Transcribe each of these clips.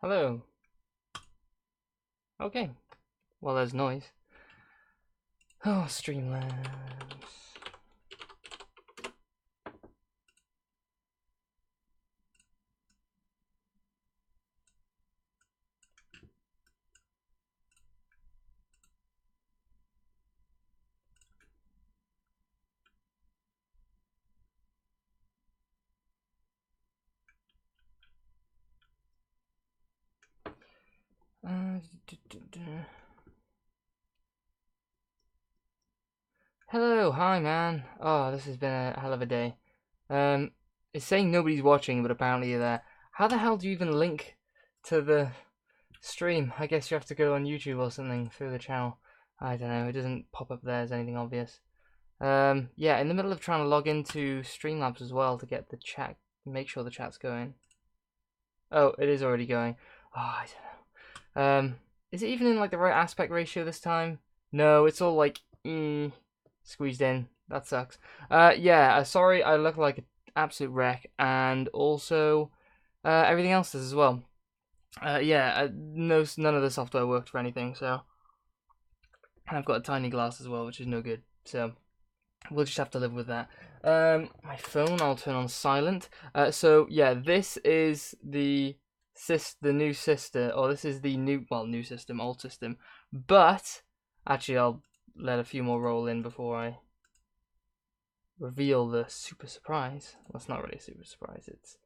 Hello. Okay. Well, there's noise. Oh, Streamlabs. Hello, hi man. Oh, this has been a hell of a day. Um, it's saying nobody's watching, but apparently you're there. How the hell do you even link to the stream? I guess you have to go on YouTube or something through the channel. I don't know. It doesn't pop up there as anything obvious. Yeah, in the middle of trying to log into Streamlabs as well to get the chat, make sure the chat's going. Oh, it is already going. Oh, I don't know. Is it even in like the right aspect ratio this time? No, it's all like squeezed in. That sucks. Yeah. Sorry, I look like an absolute wreck, and also everything else does as well. Yeah. No, none of the software worked for anything. So, and I've got a tiny glass as well, which is no good. So we'll just have to live with that. My phone I'll turn on silent. So yeah, this is the new sister, or this is the new system, old system. But actually, I'll let a few more roll in before I reveal the super surprise. Well, it's not really a super surprise. It's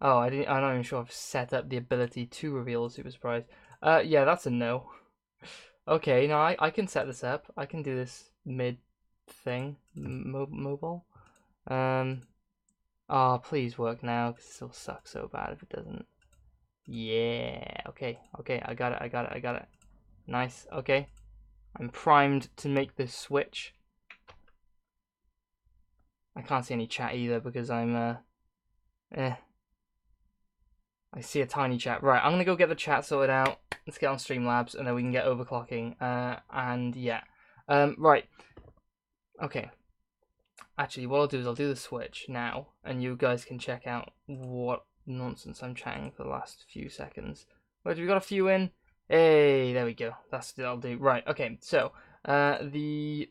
I'm not even sure I've set up the ability to reveal a super surprise. Yeah, that's a no. Okay, no, I can set this up. I can do this mid thing, mobile. Oh, please work now, because this will suck so bad if it doesn't. Yeah, okay, I got it. Nice, okay. I'm primed to make this switch. I can't see any chat either because I'm, I see a tiny chat. Right, I'm gonna go get the chat sorted out. Let's get on Streamlabs, and then we can get overclocking. And yeah. Right. Okay. Actually, what I'll do is I'll do the switch now, and you guys can check out what nonsense I'm chatting for the last few seconds. Wait, we got a few in? Hey, there we go. That's what I'll do. Right, okay, so the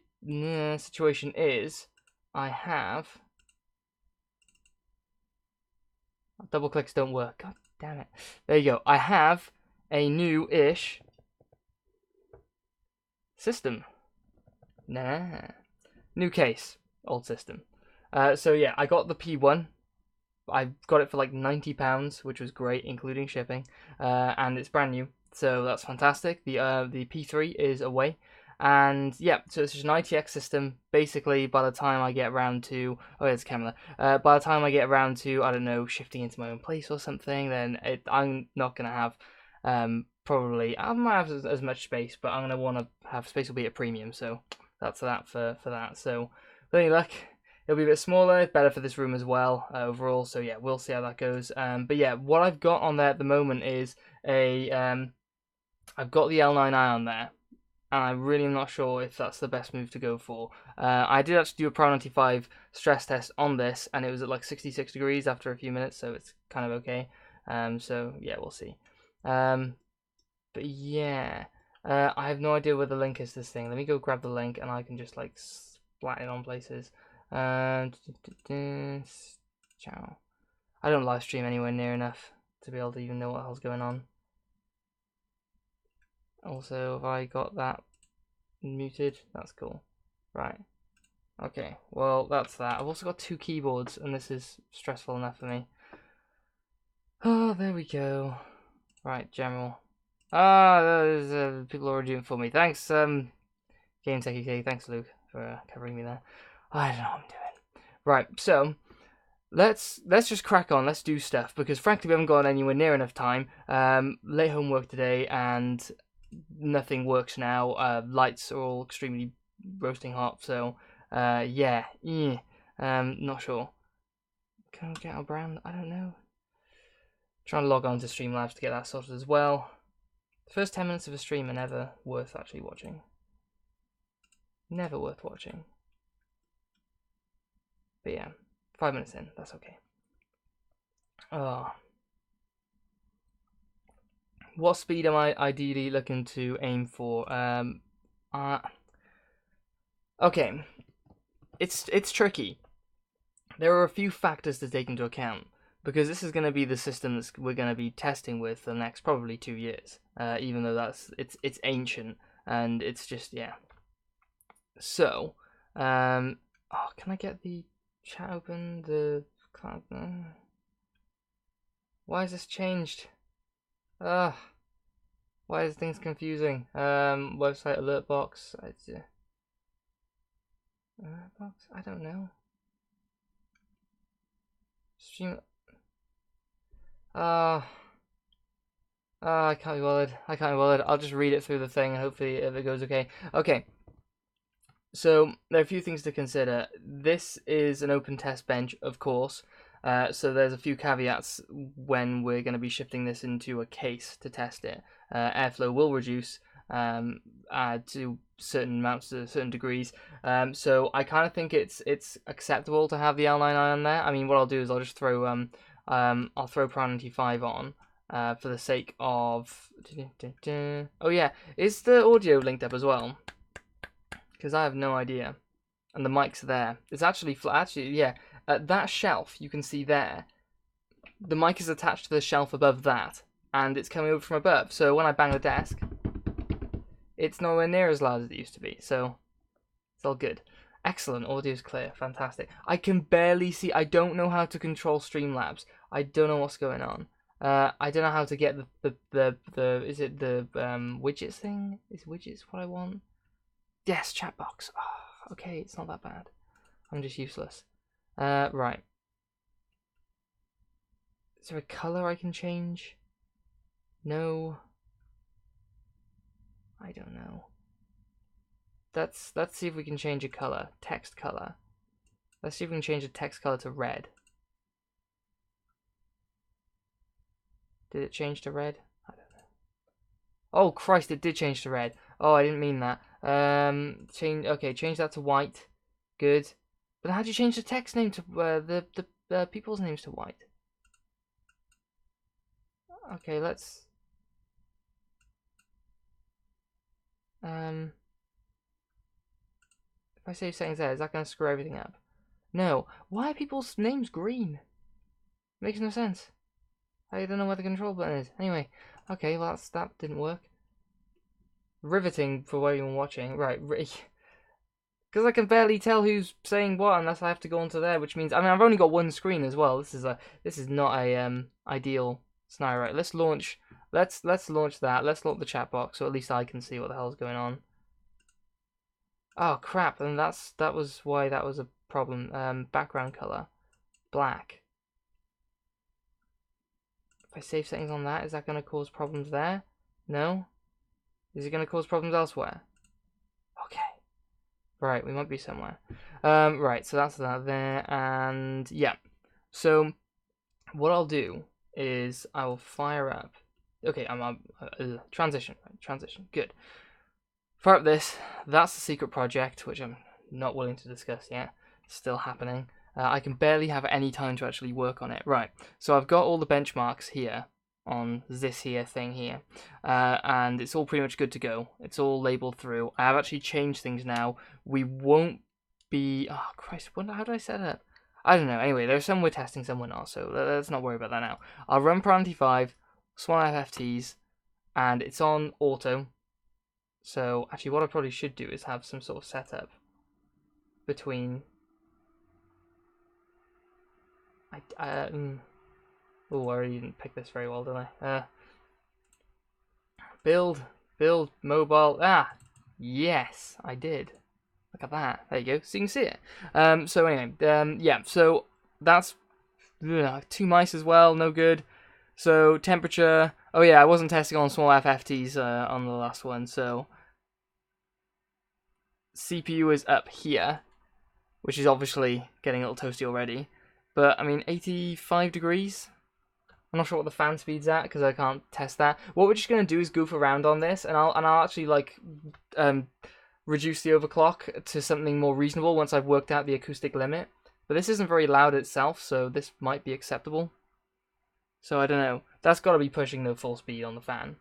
situation is I have... Double clicks don't work. God damn it. There you go. I have a new-ish system. Nah. New case. Old system. So yeah, I got the P1. I got it for like £90, which was great, including shipping, and it's brand new, so that's fantastic. The P3 is away, and yeah, so it's just an ITX system. Basically, by the time I get around to it's camera, by the time I get around to I don't know shifting into my own place or something, then I'm not gonna have probably I might have as much space, but I'm gonna want to have space will be at premium, so that's that for that. So, with any luck. It'll be a bit smaller, better for this room as well overall. So yeah, we'll see how that goes. But yeah, what I've got on there at the moment is I've got the L9i on there, and I really am not sure if that's the best move to go for. I did actually do a Pro 95 stress test on this, and it was at like 66 degrees after a few minutes, so it's kind of okay. So yeah, we'll see. But yeah, I have no idea where the link is to this thing. Let me go grab the link, and I can just like splat it on places. Channel. I don't live stream anywhere near enough to be able to even know what the hell's going on. Also, have I got that muted? That's cool. Right. Okay, well, that's that. I've also got two keyboards, and this is stressful enough for me. Oh, there we go. Right, general. There's people already doing it for me. Thanks, Game Tech UK. Thanks, Luke, for covering me there. I don't know what I'm doing. Right, so let's just crack on. Let's do stuff because frankly we haven't got anywhere near enough time. Late homework today and nothing works now. Lights are all extremely roasting hot. So yeah. Not sure. Can I get our brand? I don't know. Trying to log on to Streamlabs to get that sorted as well. The first 10 minutes of a stream are never worth actually watching. Never worth watching. But yeah, 5 minutes in, that's okay. Oh. what speed am I ideally looking to aim for? Okay, it's tricky. There are a few factors to take into account because this is going to be the system that we're going to be testing with for the next probably 2 years. Even though it's ancient and it's just So, oh, can I get the chat open? Why is this changed? Why is things confusing? Website alert box. Alert box? I don't know. Stream. I can't be bothered. I can't be bothered. I'll just read it through the thing and hopefully if it goes okay. Okay. So there are a few things to consider. This is an open test bench, of course. So there's a few caveats when we're going to be shifting this into a case to test it. Airflow will reduce to certain amounts, to certain degrees. So I kind of think it's acceptable to have the L9i on there. I mean, what I'll do is I'll just throw I'll throw Priority 5 on for the sake of. Oh yeah, is the audio linked up as well? Because I have no idea. And the mic's there. It's actually yeah. At that shelf, you can see there, the mic is attached to the shelf above that, and it's coming over from above. So when I bang the desk, it's nowhere near as loud as it used to be. So it's all good. Excellent. Audio's clear. Fantastic. I can barely see. I don't know how to control Streamlabs. I don't know what's going on. I don't know how to get the is it the widgets thing? Is widgets what I want? Yes, chat box. Oh, okay, it's not that bad. I'm just useless. Right. Is there a color I can change? No. I don't know. Let's see if we can change a color. Text color. Let's see if we can change the text color to red. Did it change to red? I don't know. Oh Christ! It did change to red. Oh, I didn't mean that. Change that to white. Good. But how do you change the text name to the people's names to white? Okay, let's. If I save settings there, is that going to screw everything up? No. Why are people's names green? Makes no sense. I don't know where the control button is. Anyway, okay, well that didn't work. Riveting for anyone watching, right? Because I can barely tell who's saying what unless I have to go onto there, which means I've only got one screen as well. This is not a ideal scenario. Right, let's launch that. Let's launch the chat box so at least I can see what the hell's going on. Oh crap! And that was why that was a problem. Background color, black. If I save settings on that, is that going to cause problems there? No. Is it going to cause problems elsewhere? Okay. Right, we might be somewhere. Right, so that's that there, and yeah. So what I'll do is I will fire up. Okay, I'm transition. Right, transition. Good. Fire up this. That's the secret project, which I'm not willing to discuss yet. It's still happening. I can barely have any time to actually work on it. Right, so I've got all the benchmarks here on this here thing here, and it's all pretty much good to go. It's all labeled through. I have actually changed things now. We won't be. Oh Christ! How do I set it up? I don't know. Anyway, there's some we're testing, some we're not. So let's not worry about that now. I'll run Priority 5, Swan FFTs, and it's on auto. So actually, what I probably should do is have some sort of setup between. Oh, I already didn't pick this very well, did I? Build mobile. Yes, I did. Look at that. There you go. So you can see it. So anyway, yeah. So that's 2 mice as well. No good. So temperature. Oh yeah, I wasn't testing on small FFTs on the last one. So CPU is up here, which is obviously getting a little toasty already. But I mean, 85 degrees. I'm not sure what the fan speed's at because I can't test that. What we're just gonna do is goof around on this, and I'll actually like reduce the overclock to something more reasonable once I've worked out the acoustic limit. But this isn't very loud itself, so this might be acceptable. So I don't know. That's got to be pushing the full speed on the fan.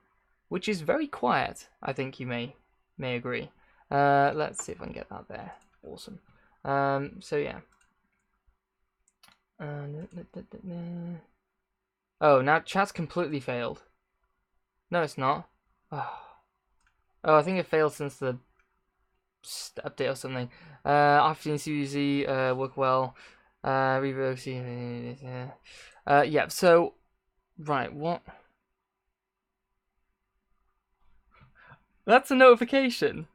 which is very quiet. I think you may agree. Let's see if I can get that there. Awesome. So yeah. Oh, now chat's completely failed. No, it's not. Oh, I think it failed since the update or something. I've seen CUZ work well. Reverb, yeah. So, right, what? That's a notification.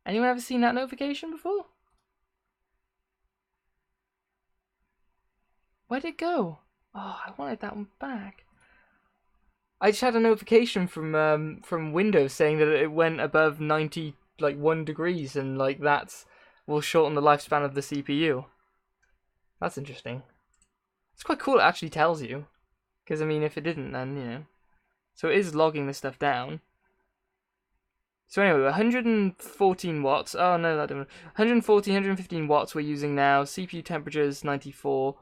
Anyone ever seen that notification before? Where'd it go? Oh, I wanted that one back. I just had a notification from Windows saying that it went above 91 degrees and like that will shorten the lifespan of the CPU. That's interesting. It's quite cool. It actually tells you, because I mean, if it didn't, then you know. So it is logging this stuff down. So anyway, 114 watts. Oh no, that didn't. 114, 115 watts we're using now. CPU temperature is 94.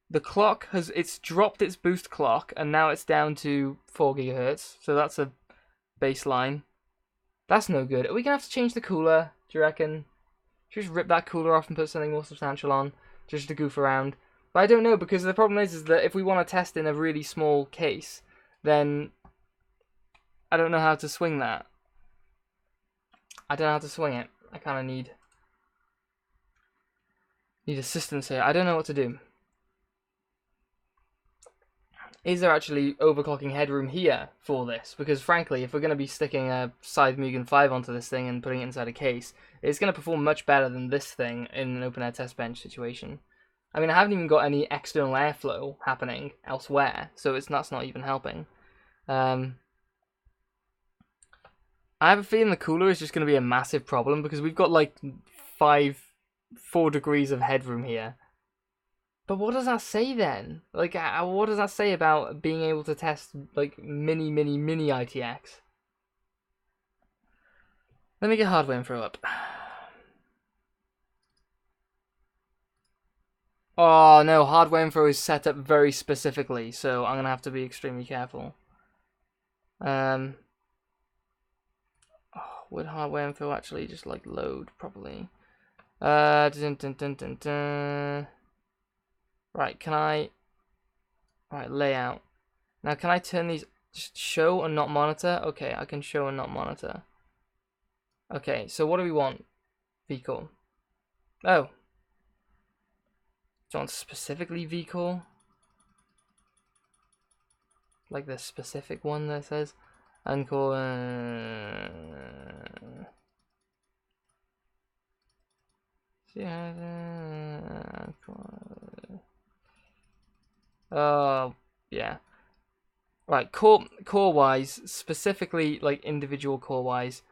The clock it's dropped its boost clock and now it's down to 4 gigahertz. So that's a baseline. That's no good. Are we gonna have to change the cooler? Do you reckon? Should we just rip that cooler off and put something more substantial on, just to goof around? But I don't know, because the problem is that if we want to test in a really small case, then I don't know how to swing that. I don't know how to swing it. I kind of need assistance here. I don't know what to do. Is there actually overclocking headroom here for this? Because frankly, if we're going to be sticking a Scythe Mugen 5 onto this thing and putting it inside a case, it's going to perform much better than this thing in an open air test bench situation. I mean, I haven't even got any external airflow happening elsewhere, so that's not even helping. I have a feeling the cooler is just going to be a massive problem because we've got like 4 degrees of headroom here. But what does that say then? Like, what does that say about being able to test like mini ITX? Let me get hardware info up. Oh no, hardware info is set up very specifically, so I'm gonna have to be extremely careful. Would hardware info actually just like load properly? Right, can I? Right, layout. Now, can I turn these? Just show and not monitor? Okay, I can show and not monitor. Okay, so what do we want? VCore. Oh. Do you want specifically VCore? Like the specific one that says Uncore. Oh, yeah. Right, core wise, specifically like individual core wise,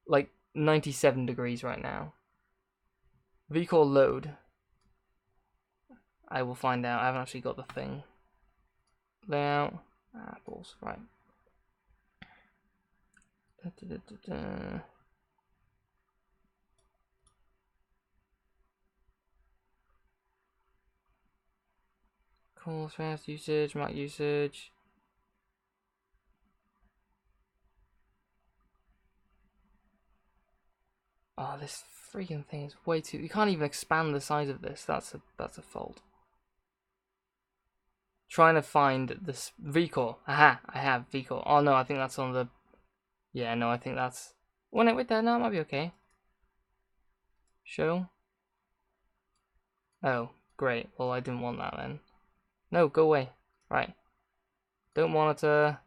like 97 degrees right now. VCore load. I will find out. I haven't actually got the thing. Layout. Apples. Right. Core fast usage, Mac usage. Oh, this freaking thing is way too. You can't even expand the size of this. That's a fault. Trying to find this VCore. Aha, I have VCore. Oh no, I think that's on the. Yeah, no, I think that's. Wait there. No, it might be okay. Show. Oh, great. Well, I didn't want that then. No, go away. Right. Don't monitor.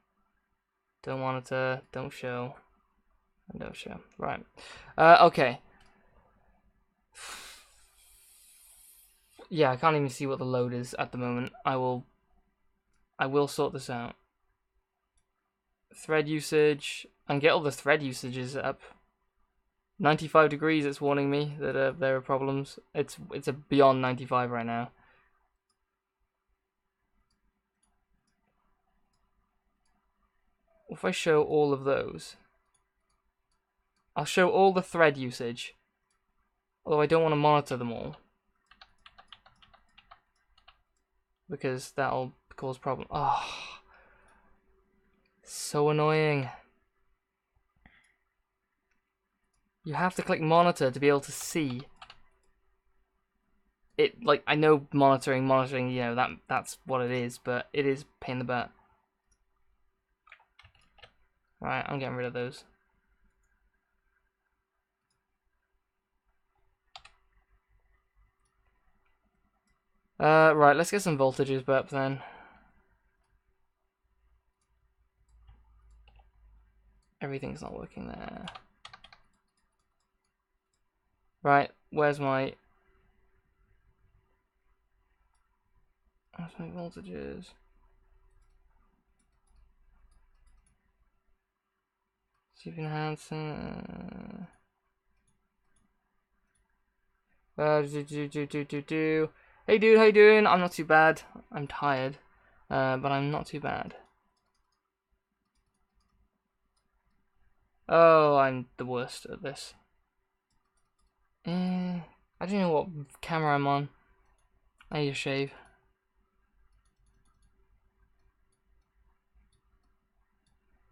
Don't monitor. Don't show. Don't show. Right. Okay. Yeah, I can't even see what the load is at the moment. I will sort this out. Thread usage. And get all the thread usages up. 95 degrees, it's warning me that there are problems. It's beyond 95 right now. If I show all of those, I'll show all the thread usage. Although I don't want to monitor them all, because that'll cause problem. Oh, So annoying. You have to click monitor to be able to see it. Like, I know monitoring, you know, that's what it is, but it is a pain in the butt. Right, I'm getting rid of those. Right, let's get some voltages up then. Everything's not working there. Right, where's my voltages? Super enhancing. Hey dude, how you doing? I'm not too bad. I'm tired, but I'm not too bad. Oh, I'm the worst at this. I don't know what camera I'm on. I need to shave.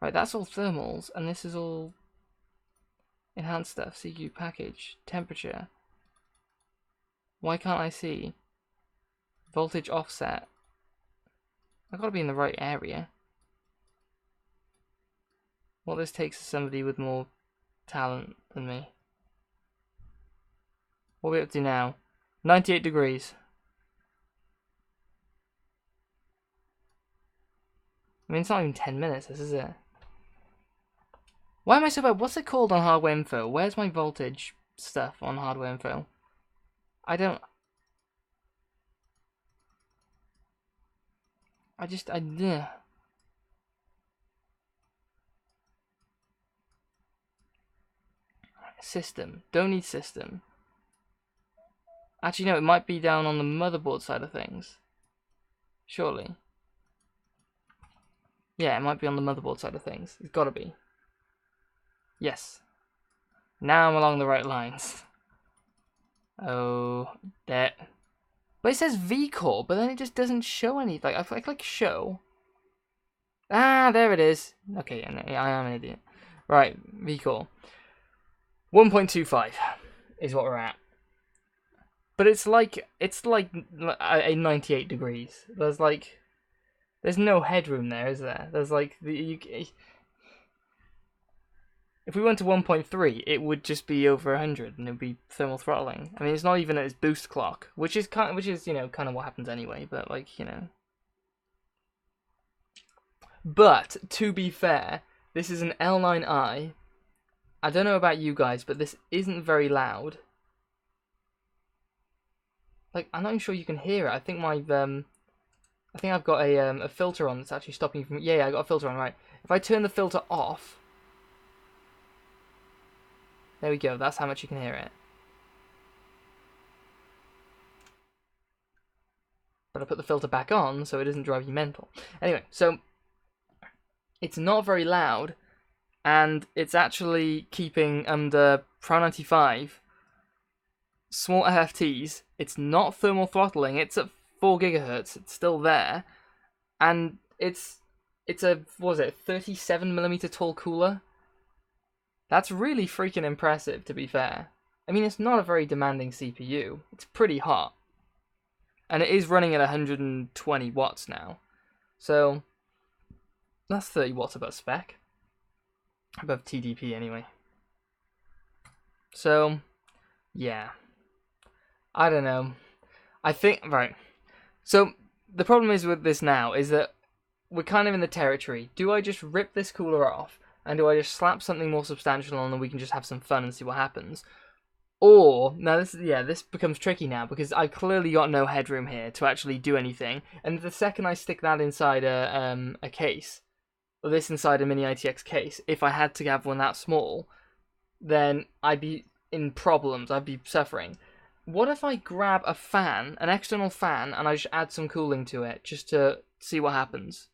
Right, that's all thermals, and this is all enhanced stuff. CQ package, temperature. Why can't I see? Voltage offset. I've got to be in the right area. What this takes is somebody with more talent than me. What are we up to now? 98 degrees. I mean, it's not even 10 minutes, this is it. Why am I so bad? What's it called on hardware info? Where's my voltage stuff on hardware info? I don't... System. Don't need system. Actually, no, it might be down on the motherboard side of things. Surely. Yeah, it might be on the motherboard side of things. It's gotta be. Yes. Now I'm along the right lines. Oh, that. But it says VCore, but then it just doesn't show anything. I click show. Ah, there it is. Okay, I am an idiot. Right, VCore. 1.25 is what we're at. But it's like a 98 degrees. There's no headroom there, is there? There's like if we went to 1.3, it would just be over 100, and it would be thermal throttling. I mean, it's not even at its boost clock, which is you know kind of what happens anyway. But like you know. But to be fair, this is an L9i. I don't know about you guys, but this isn't very loud. Like, I'm not even sure you can hear it. I think I've got a filter on that's actually stopping you from. Yeah, I got a filter on. Right. If I turn the filter off, there we go. That's how much you can hear it. But I put the filter back on so it doesn't drive you mental. Anyway, so it's not very loud, and it's actually keeping under Pro 95 small FFTs. It's not thermal throttling. It's at 4 gigahertz. It's still there, and it's a what was it 37mm tall cooler. That's really freaking impressive, to be fair. I mean, it's not a very demanding CPU. It's pretty hot, and it is running at 120 watts now, so that's 30 watts above spec, above TDP anyway. So yeah, I don't know. I think, right. So the problem is with this now is that we're kind of in the territory. Do I just rip this cooler off, and do I just slap something more substantial on and we can just have some fun and see what happens? Or, now this becomes tricky now, because I've clearly got no headroom here to actually do anything, and the second I stick that inside a case, or this inside a mini ITX case, if I had to have one that small, then I'd be in problems, I'd be suffering. What if I grab a fan, an external fan, and I just add some cooling to it, just to see what happens?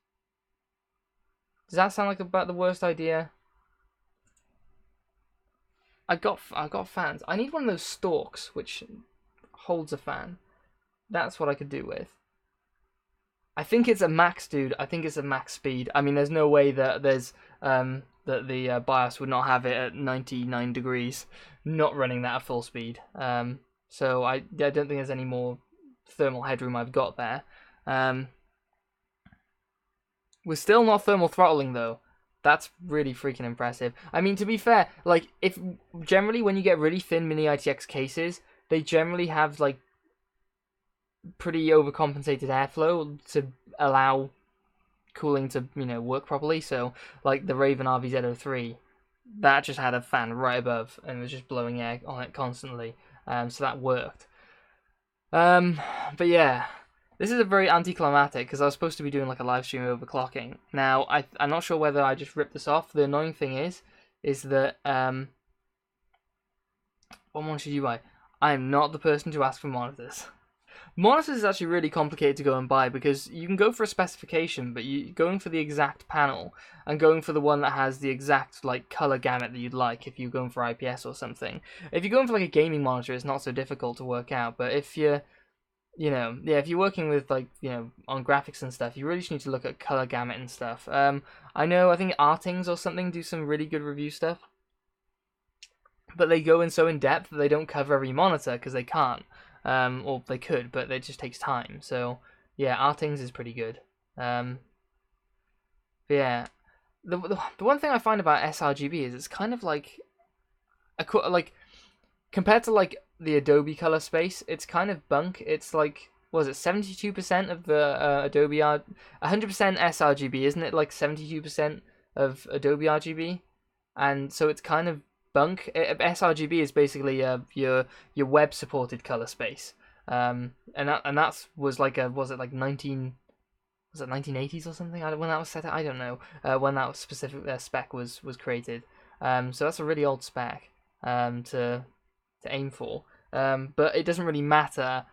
Does that sound like about the worst idea? I got fans. I need one of those stalks which holds a fan. That's what I could do with. I think it's a max, dude. I think it's a max speed. I mean, there's no way that that the BIOS would not have it at 99 degrees, not running that at full speed. So I don't think there's any more thermal headroom I've got there. We're still not thermal throttling though. That's really freaking impressive. I mean, to be fair, like if generally when you get really thin mini ITX cases, they generally have like pretty overcompensated airflow to allow cooling to work properly. So like the Raven RVZ03, that just had a fan right above and was just blowing air on it constantly. So that worked. But yeah, this is a very anticlimactic because I was supposed to be doing like a live stream overclocking. Now I'm not sure whether I just ripped this off. The annoying thing is that what monitor should you buy? I am not the person to ask for monitors. Monitors is actually really complicated to go and buy because you can go for a specification, but you going for the exact panel and going for the one that has the exact like color gamut that you'd like if you're going for IPS or something. If you're going for like a gaming monitor, it's not so difficult to work out. But if you're, if you're working with like on graphics and stuff, you really just need to look at color gamut and stuff. I think Artings or something do some really good review stuff, but they go in so in depth that they don't cover every monitor because they can't. Or they could, but it just takes time. So yeah, Artings is pretty good. But yeah, the one thing I find about sRGB is it's kind of like compared to like the Adobe color space, it's kind of bunk. It's like, what is it, 72% of the Adobe 100% sRGB, isn't it? Like 72% of Adobe RGB, and so it's kind of bunk. sRGB is basically your web supported color space, and that was like was it like 1980s or something? When that was set out, I don't know when that specific spec was created. So that's a really old spec to aim for, but it doesn't really matter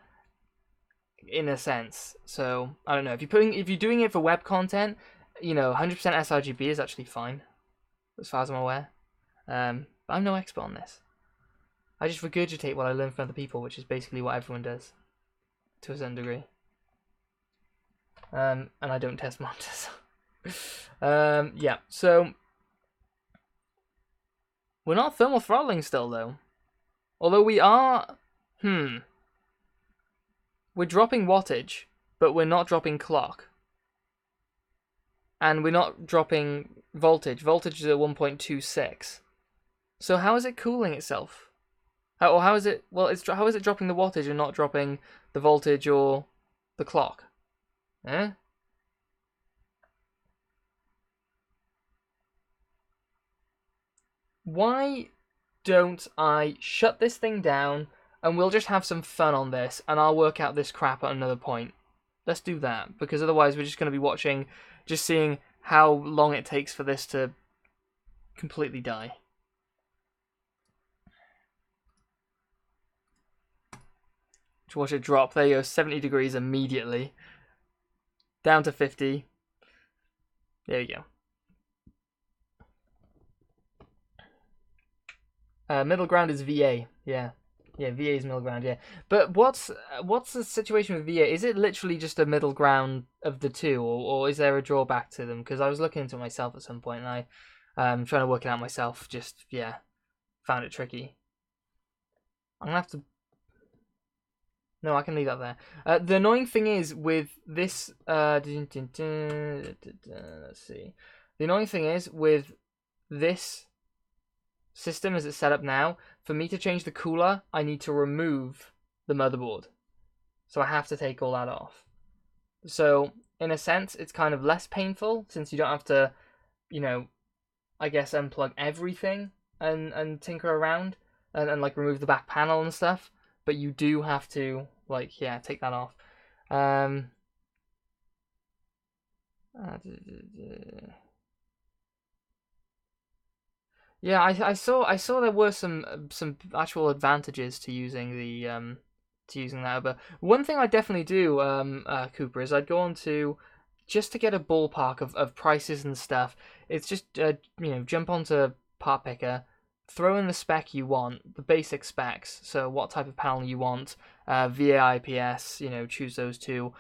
in a sense. So I don't know, if you're doing it for web content, 100% sRGB is actually fine as far as I'm aware. But I'm no expert on this. I just regurgitate what I learn from other people, which is basically what everyone does, to a certain degree. And I don't test monitors. Yeah, so we're not thermal throttling still, though. Although we are... We're dropping wattage, but we're not dropping clock. And we're not dropping voltage. Voltage is at 1.26. So how is it cooling itself? How is it? Well, how is it dropping the wattage and not dropping the voltage or the clock? Eh? Why don't I shut this thing down and we'll just have some fun on this and I'll work out this crap at another point. Let's do that, because otherwise we're just going to be watching, just seeing how long it takes for this to completely die. Just watch it drop. There you go, 70 degrees immediately. Down to 50. There you go. Middle ground is VA. Yeah, VA is middle ground. Yeah, but what's the situation with VA? Is it literally just a middle ground of the two, or is there a drawback to them? Because I was looking into it myself at some point, and I trying to work it out myself. Just found it tricky. I'm gonna have to. No, I can leave that there. The annoying thing is with this. Let's see. The annoying thing is with this system as it's set up now, for me to change the cooler, I need to remove the motherboard. So I have to take all that off. So in a sense, it's kind of less painful since you don't have to, I guess unplug everything and tinker around and like remove the back panel and stuff. But you do have to take that off. Yeah, I saw there were some actual advantages to using the that. But one thing I definitely do, Cooper, is I'd go on to, just to get a ballpark of prices and stuff. It's just jump onto Part Picker, throw in the spec you want, the basic specs. So what type of panel you want, VA IPS, choose those two.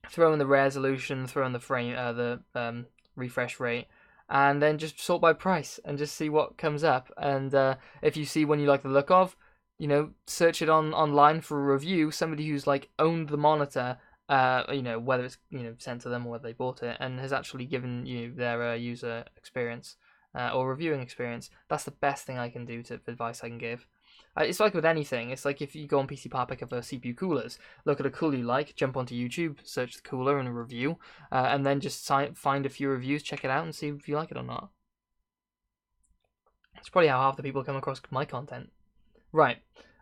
throw in the resolution, throw in the frame, refresh rate, and then just sort by price and just see what comes up. And if you see one you like the look of, you know, search it online for a review. Somebody who's like owned the monitor, you know, whether it's, you know, sent to them or whether they bought it, and has actually given you their user experience or reviewing experience. That's the best thing I can do to advice I can give. It's like with anything. It's like if you go on PC Power Picker for CPU coolers, look at a cooler you like, jump onto YouTube, search the cooler and a review, and then just find a few reviews, check it out, and see if you like it or not. That's probably how half the people come across my content. Right.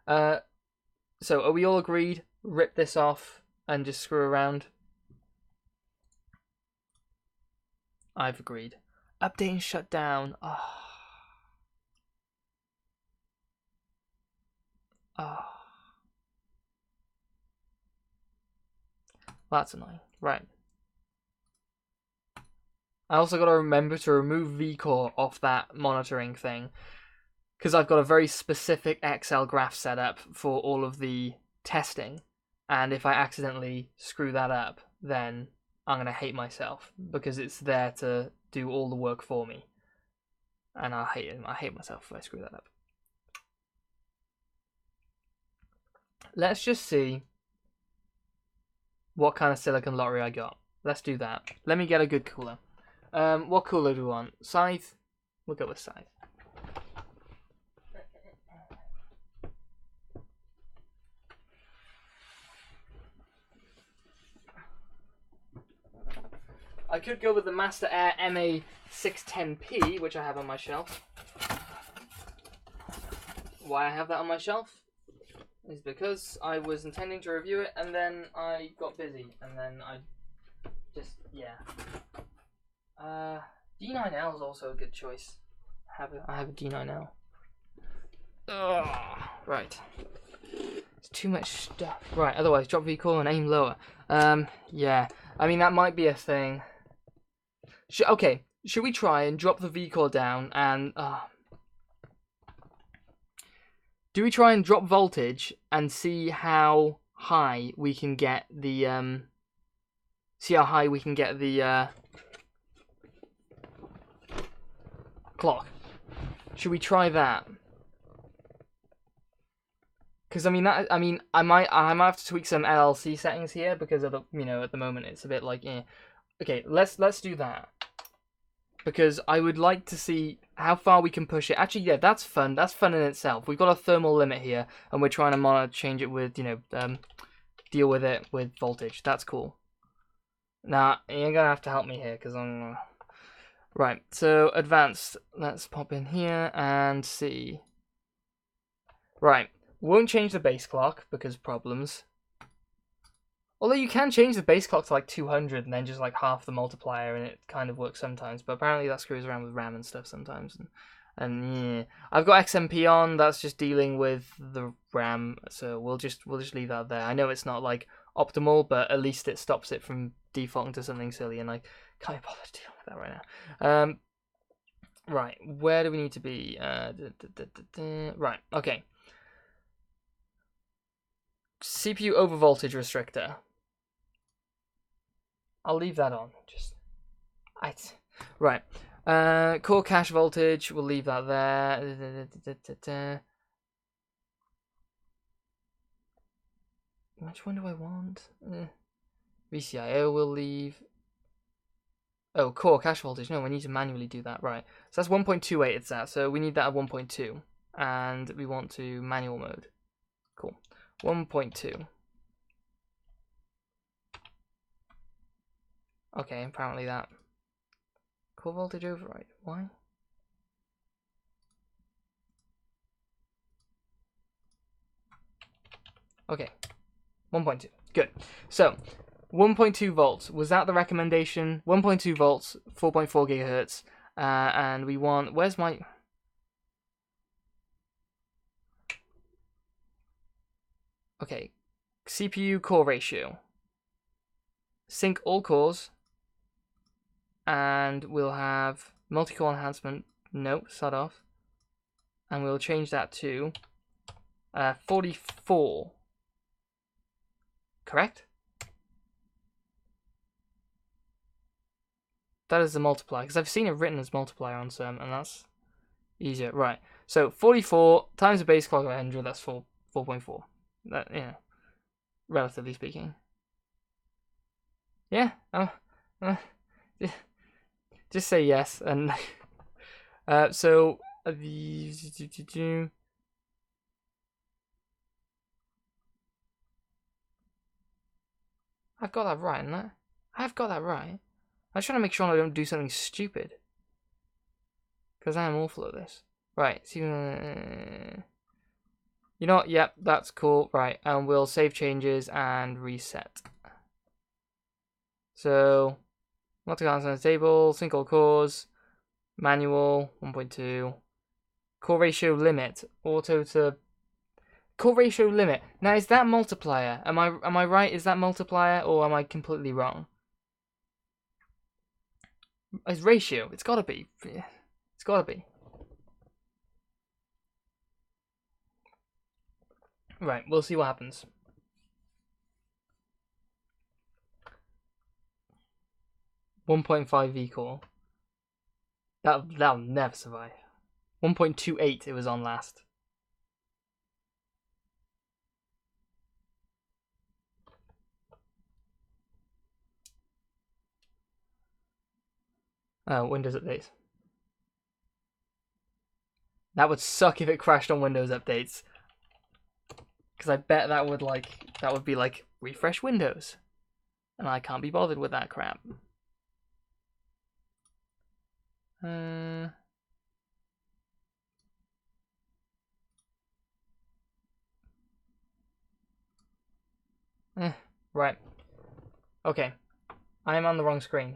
So are we all agreed? Rip this off and just screw around? I've agreed. Update and shut down. Oh. Oh. That's annoying. Right. I also got to remember to remove vCore off that monitoring thing, because I've got a very specific Excel graph set up for all of the testing, and if I accidentally screw that up, then I'm going to hate myself, because it's there to do all the work for me. And I hate myself if I screw that up. Let's just see what kind of silicon lottery I got. Let's do that. Let me get a good cooler. What cooler do we want? Scythe? We'll go with Scythe. I could go with the Master Air MA610P, which I have on my shelf. Why I have that on my shelf is because I was intending to review it, and then I got busy, and then I just, yeah. D9L is also a good choice. I have a D9L. Ugh, right. It's too much stuff. Right, otherwise, drop vCore and aim lower. Yeah. I mean, that might be a thing. Okay, should we try and drop the vCore down and... do we try and drop voltage and see how high we can get the... clock? Should we try that? Because I might have to tweak some LLC settings here, because of the, you know, at the moment it's a bit like, eh. Okay, let's do that, because I would like to see how far we can push it. Actually, yeah, that's fun. That's fun in itself. We've got a thermal limit here, and we're trying to change it with, you know, deal with it with voltage. That's cool. Now you're gonna have to help me here, because I'm right. So advanced. Let's pop in here and see. Right. Won't change the base clock because problems. Although you can change the base clock to like 200 and then just like half the multiplier, and it kind of works sometimes. But apparently that screws around with RAM and stuff sometimes. And yeah, I've got XMP on. That's just dealing with the RAM. So we'll just leave that there. I know it's not like optimal, but at least it stops it from defaulting to something silly. And I can't bother dealing with that right now. Right, where do we need to be? Right, okay. CPU overvoltage restrictor. I'll leave that on. Right. Core cache voltage. We'll leave that there. Which one do I want? VCIO we'll leave. Oh, core cache voltage. No, we need to manually do that. Right. So that's 1.28 it's at. So we need that at 1.2. And we want to manual mode. Cool. 1.2. Okay, apparently that. Core voltage override. Why? Okay. 1.2. Good. So, 1.2 volts. Was that the recommendation? 1.2 volts, 4.4 gigahertz. And we want... Where's my... Okay. CPU core ratio. Sync all cores. And we'll have multi-core enhancement. No, start off. And we'll change that to 44. Correct? that is the multiplier, because I've seen it written as multiplier on some, and that's easier. Right. So 44 times the base clock of 100, that's 4.4. That, relatively speaking. Yeah. Just say yes, and so the I've got that right, haven't I? I've got that right. I was trying to make sure I don't do something stupid, because I am awful at this. Right. So, you know what? Yep, that's cool. Right, and we'll save changes and reset. So, multi-class on the table, single cores, manual 1.2, core ratio limit, auto to core ratio limit. Now, is that multiplier? Am I right? Is that multiplier, or am I completely wrong? It's ratio. It's gotta be. It's gotta be. Right, we'll see what happens. .5 V core. That'll never survive. 1.28 it was on last. Windows updates. That would suck if it crashed on Windows updates. Because I bet that would be like refresh Windows. And I can't be bothered with that crap. Right. Okay. I am on the wrong screen.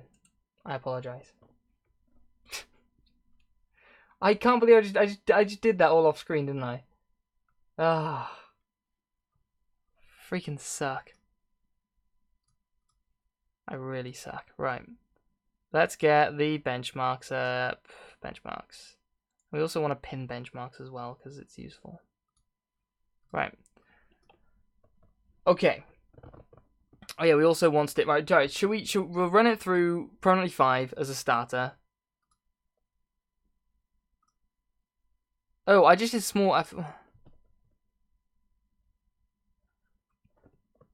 I apologize. I can't believe I just did that all off screen, didn't I? Ah. Freaking suck. I really suck. Right. Let's get the benchmarks up. Benchmarks. We also want to pin benchmarks as well, because it's useful. Right. Okay. Oh yeah, we also want it. Right, we'll run it through permanently 5 as a starter. Oh, I just did small F.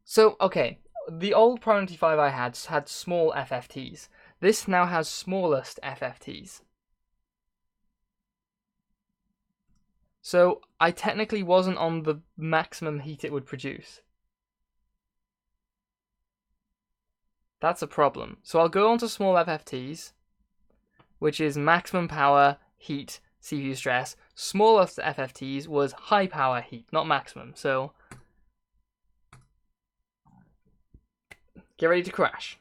So, okay. The old permanently 5 I had small FFTs. This now has smallest FFTs. So, I technically wasn't on the maximum heat it would produce. That's a problem. So I'll go on to small FFTs, which is maximum power, heat, CPU stress. Smallest FFTs was high power, heat, not maximum. So get ready to crash.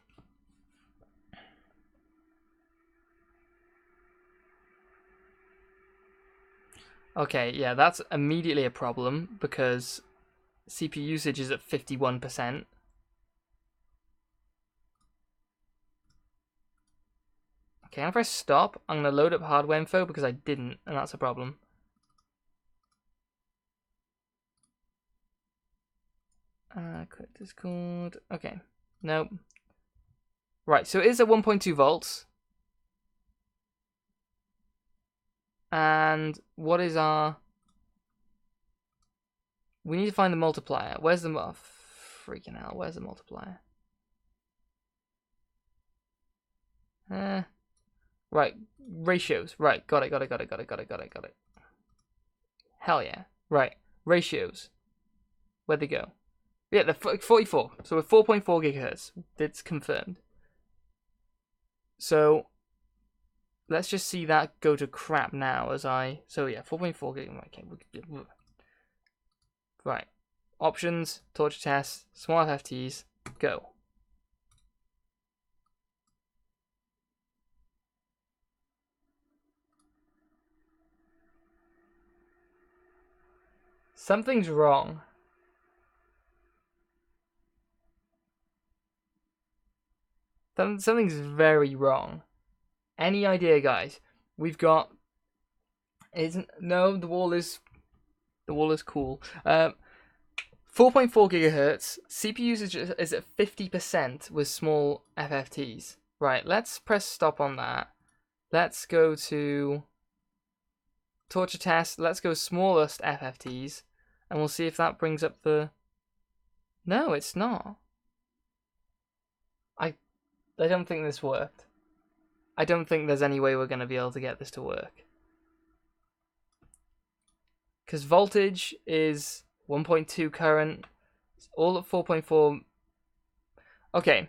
Okay, yeah, that's immediately a problem because CPU usage is at 51%. Okay, and if I stop, I'm going to load up hardware info because I didn't, and that's a problem. Quit Discord. Okay, nope. Right, so it is at 1.2 volts. And what is our... We need to find the multiplier. Where's the... Oh, freaking hell, where's the multiplier? Right, ratios. Right, got it. Hell yeah. Right, ratios. Where'd they go? Yeah, they're 44. So we're 4.4 gigahertz. It's confirmed. So let's just see that go to crap now as I... So yeah, 4.4 gigahertz. Okay. Right. Options, torture test, small FFTs, go. Something's wrong. Something's very wrong. Any idea, guys? We've got... No, the wall is cool. 4.4 gigahertz. CPU usage is at 50% with small FFTs. Right, let's press stop on that. Let's go to torture test. Let's go smallest FFTs, and we'll see if that brings up the... No, it's not. I don't think this worked. I don't think there's any way we're going to be able to get this to work. Because voltage is 1.2 current, all at 4.4. Okay.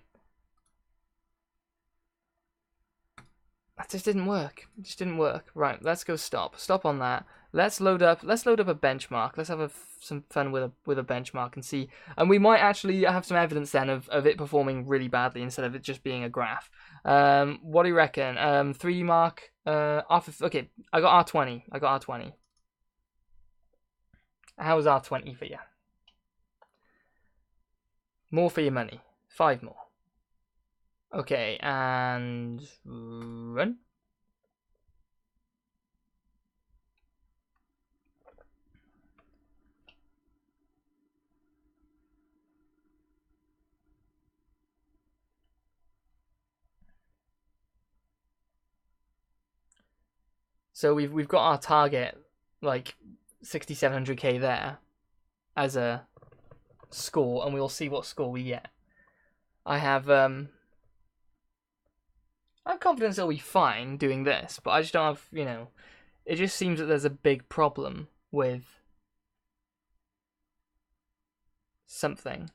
That just didn't work. It just didn't work. Right, let's go stop. Stop on that. Let's load up a benchmark. Let's have some fun with a benchmark and see. And we might actually have some evidence then of it performing really badly instead of it just being a graph. What do you reckon? 3D mark. Okay, I got R20. How was R20 for you? More for your money. 5 more. Okay, and run. So we've got our target, like 6,700k there, as a score, and we'll see what score we get. I'm confident it'll be fine doing this, but I just don't have, it just seems that there's a big problem with something.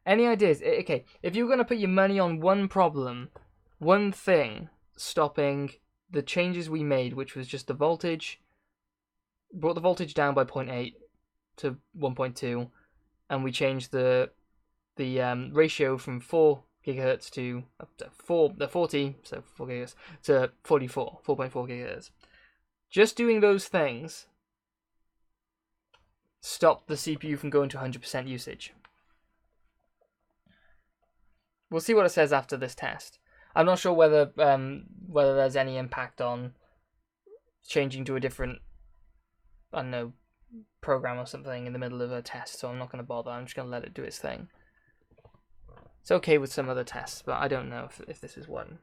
Any ideas? Okay, if you're going to put your money on one problem, one thing stopping the changes we made, which was just the voltage, brought the voltage down by 0.8 to 1.2, and we changed the ratio from 4 gigahertz to 40, so 4 gigahertz, to 4.4 gigahertz. Just doing those things stopped the CPU from going to 100% usage. We'll see what it says after this test. I'm not sure whether there's any impact on changing to a different, I don't know, program or something in the middle of a test, so I'm not going to bother. I'm just going to let it do its thing. It's okay with some other tests, but I don't know if this is one.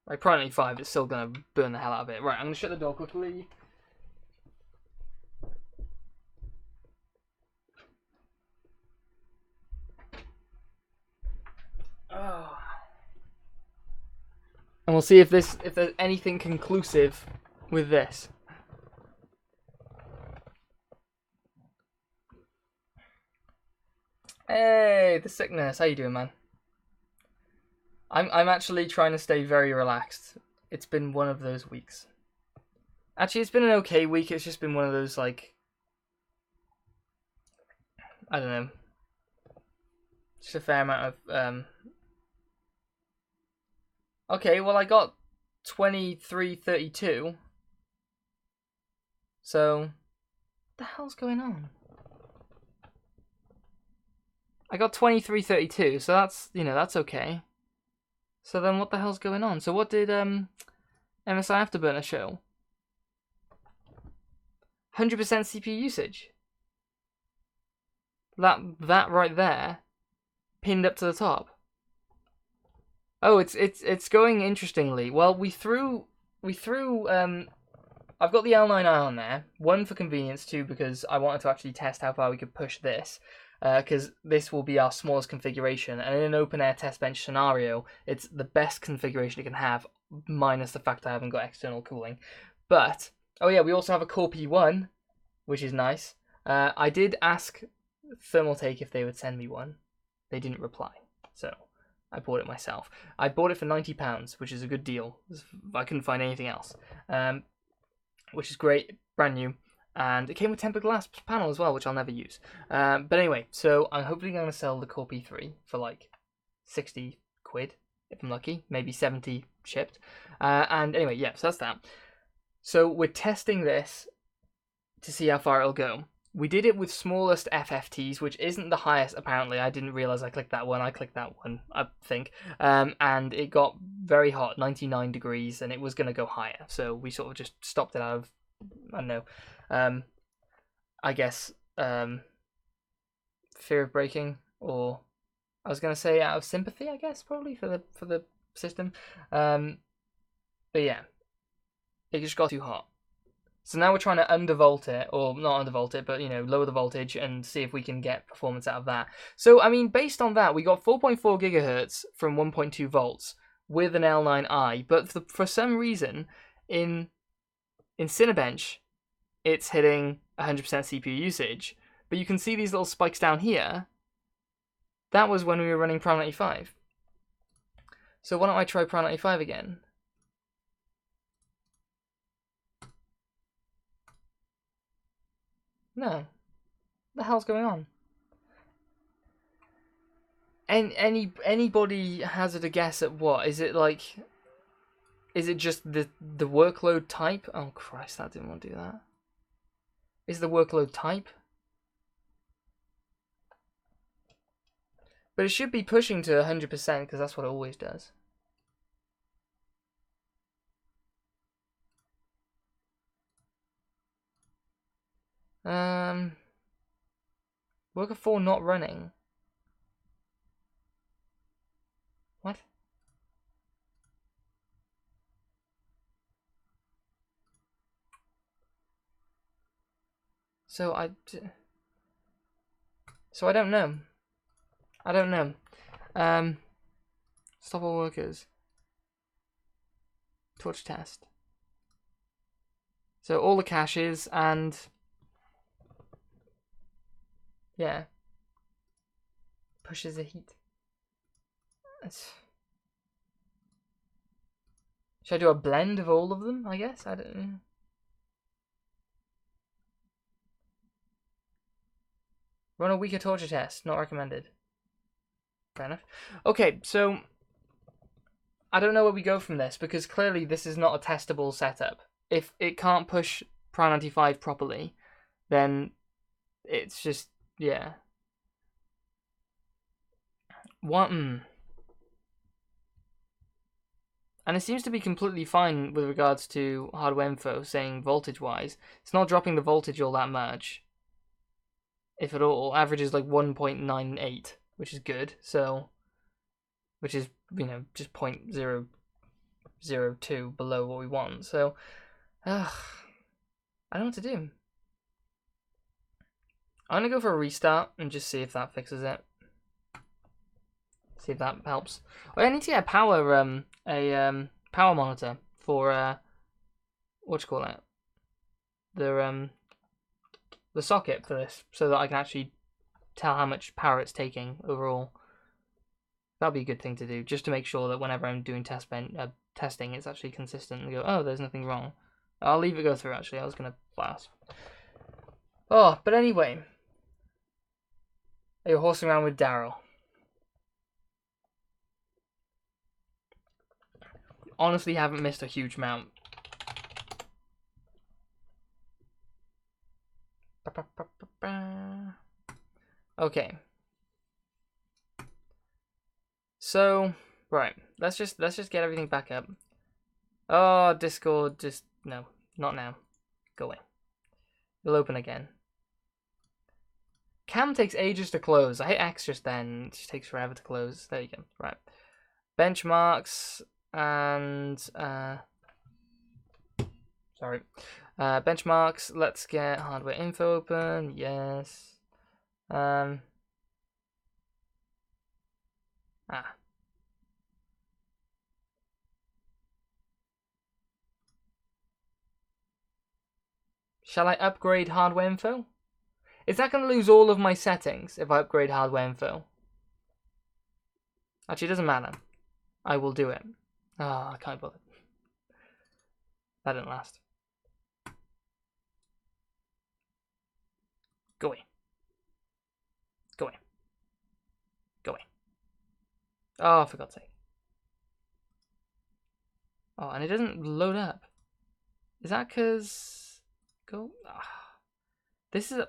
Like, probably 5, it's still going to burn the hell out of it. Right, I'm going to shut the door quickly. Oh. And we'll see if there's anything conclusive with this. Hey, the sickness. How you doing, man? I'm actually trying to stay very relaxed. It's been one of those weeks. Actually, it's been an okay week. It's just been one of those, like, I don't know, just a fair amount of Okay, well, I got 2332. So, what the hell's going on? I got 2332, so that's, that's okay. So then what the hell's going on? So what did MSI Afterburner show? 100% CPU usage. That right there, pinned up to the top. Oh, it's going interestingly. Well, we threw I've got the L9i on there. 1 for convenience, 2 because I wanted to actually test how far we could push this. Because this will be our smallest configuration, and in an open-air test bench scenario, it's the best configuration it can have, minus the fact I haven't got external cooling. But, oh yeah, we also have a Core P1, which is nice. I did ask Thermaltake if they would send me one. They didn't reply, so I bought it myself. I bought it for £90, which is a good deal. I couldn't find anything else, which is great, brand new. And it came with tempered glass panel as well, which I'll never use. But anyway, so I'm hopefully going to sell the Core P3 for like 60 quid, if I'm lucky, maybe 70 shipped. And anyway, yeah, so that's that. So we're testing this to see how far it'll go. We did it with smallest FFTs, which isn't the highest, apparently. I didn't realize I clicked that one. I clicked that one, I think. And it got very hot, 99 degrees, and it was going to go higher. So we sort of just stopped it out of, I don't know, I guess, fear of breaking, or I was going to say out of sympathy, I guess, probably for the system. But yeah, it just got too hot. So now we're trying to undervolt it, or not undervolt it, but, you know, lower the voltage and see if we can get performance out of that. So, I mean, based on that, we got 4.4 gigahertz from 1.2 volts with an L9i, but for some reason, in Cinebench, it's hitting 100% CPU usage. But you can see these little spikes down here. That was when we were running Prime 95. So why don't I try Prime 95 again? No. What the hell's going on? And anybody hazard a guess at what? Is it like... Is it just the workload type? Oh Christ, that didn't want to do that. Is the workload type? But it should be pushing to 100% because that's what it always does. Worker 4 not running. What? So I don't know. I don't know. Stop all workers. Torch test. So all the caches and yeah, pushes the heat. Should I do a blend of all of them? I guess I don't know. Run a weaker torture test. Not recommended. Fair enough. Okay, so I don't know where we go from this because clearly this is not a testable setup. If it can't push Prime 95 properly, then it's just, yeah. What? And it seems to be completely fine with regards to hardware info, saying voltage-wise. It's not dropping the voltage all that much. If at all. Average is like 1.98, which is good. So, which is, you know, just 0.002 below what we want. So, I don't know what to do. I'm going to go for a restart and just see if that fixes it. See if that helps. Oh, I need to get a power monitor for what you call it? The socket for this, so that I can actually tell how much power it's taking overall. That'd be a good thing to do, just to make sure that whenever I'm doing testing, it's actually consistent and go, oh, there's nothing wrong. I'll leave it go through, actually. I was going to blast. Oh, but anyway. You're horsing around with Daryl. Honestly, haven't missed a huge amount. Okay. So, right. Let's just get everything back up. Oh, Discord, just no, not now. Go away. It'll open again. Cam takes ages to close. I hit X just then. It just takes forever to close. There you go. Right. Benchmarks and sorry. Benchmarks. Let's get hardware info open. Yes. Shall I upgrade hardware info? Is that going to lose all of my settings if I upgrade hardware info? Actually, it doesn't matter. I will do it. Ah, I can't bother. That didn't last. Go away. Go away. Go away. Oh, for God's sake. Oh, and it doesn't load up. Is that because... Go... Ah. This is...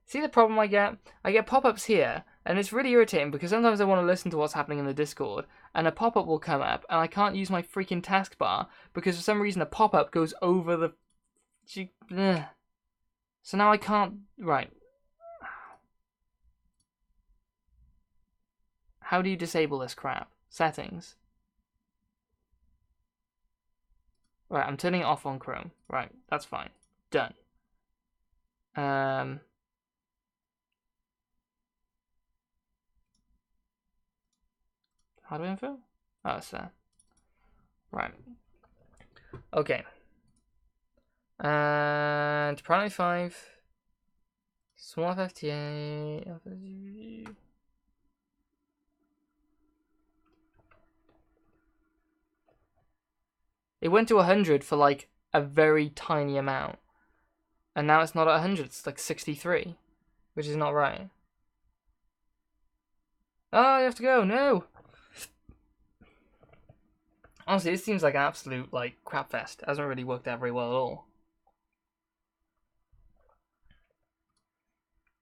See the problem I get? I get pop-ups here, and it's really irritating because sometimes I want to listen to what's happening in the Discord, and a pop-up will come up, and I can't use my freaking taskbar because for some reason a pop-up goes over the... So now I can't... Right. How do you disable this crap? Settings. Right, I'm turning it off on Chrome. Right, that's fine. Done. How do I info? Oh, it's there. Right. Okay. And Priority 5. Small FFTA. It went to 100 for like a very tiny amount. And now it's not at 100, it's like 63. Which is not right. Oh, you have to go, no! Honestly, this seems like an absolute like crap fest. It hasn't really worked out very well at all.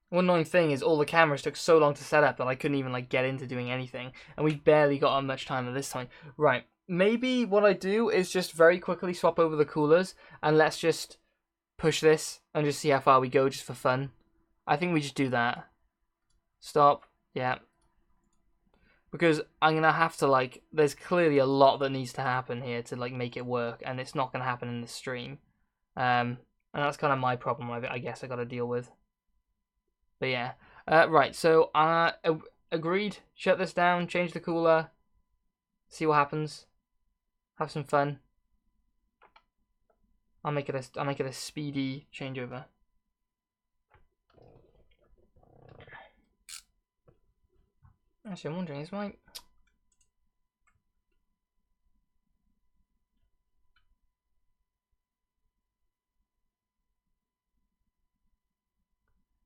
One annoying thing is all the cameras took so long to set up that I couldn't even like get into doing anything, and we barely got on much time at this time. Right, maybe what I do is just very quickly swap over the coolers, and let's just push this and just see how far we go just for fun. I think we just do that. Stop. Yeah. Because I'm going to have to like, there's clearly a lot that needs to happen here to like make it work, and it's not going to happen in this stream. And that's kind of my problem, I guess I got to deal with. But yeah. Right, so agreed. Shut this down, change the cooler, see what happens. Have some fun. I'll make it a speedy changeover. Actually, I'm wondering, is my...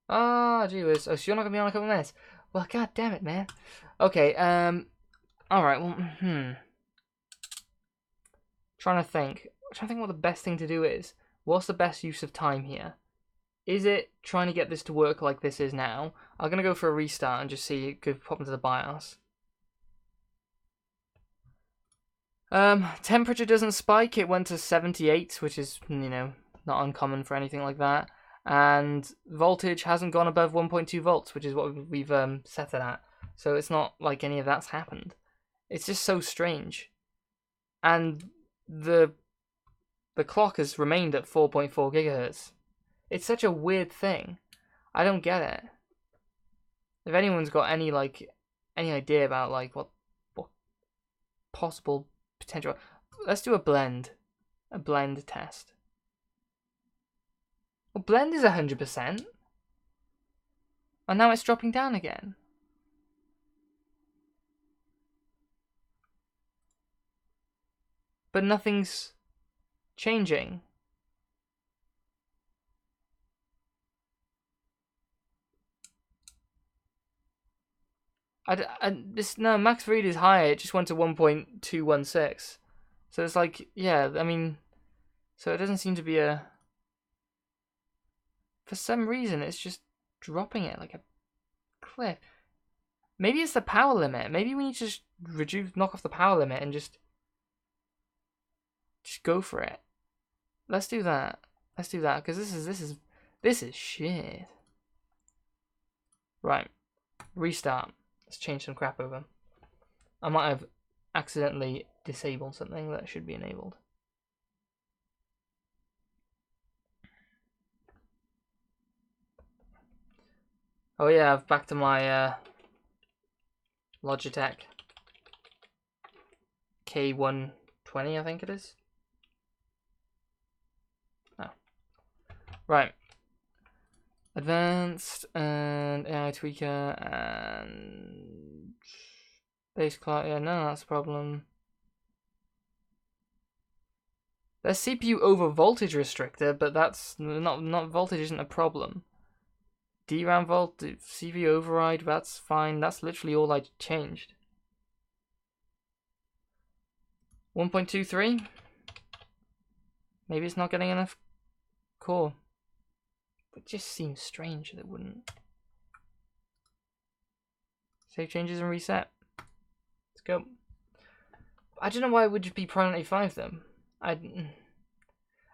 Ah, gee whiz. Oh, so you're not gonna be on a couple of minutes. Well, god damn it, man. Okay, alright, well, Trying to think what the best thing to do is. What's the best use of time here? Is it trying to get this to work like this is now? I'm gonna go for a restart and just see it could pop into the BIOS. Temperature doesn't spike. It went to 78, which is, you know, not uncommon for anything like that. And voltage hasn't gone above 1.2 volts, which is what we've set it at. So it's not like any of that's happened. It's just so strange. And the clock has remained at 4.4 gigahertz. It's such a weird thing. I don't get it. If anyone's got any idea about like what possible potential, let's do a blend test. Well, blend is 100%, and now it's dropping down again. But nothing's changing. No, max read is higher. It just went to 1.216. So it's like, yeah, I mean, so it doesn't seem to be a... For some reason, it's just dropping it like a cliff. Maybe it's the power limit. Maybe we need to just knock off the power limit and just go for it. Let's do that. Let's do that, because this is shit. Right. Restart. Let's change some crap over. I might have accidentally disabled something that should be enabled. Oh yeah, I've back to my Logitech K120, I think it is. Oh. Right. Advanced and AI tweaker and base clock. Yeah, no, that's a problem. There's CPU over voltage restrictor, but that's not voltage isn't a problem. DRAM volt, CPU override, that's fine. That's literally all I changed. 1.23. Maybe it's not getting enough core. It just seems strange that it wouldn't. Save changes and reset. Let's go. I don't know why it would just be priority 5 then.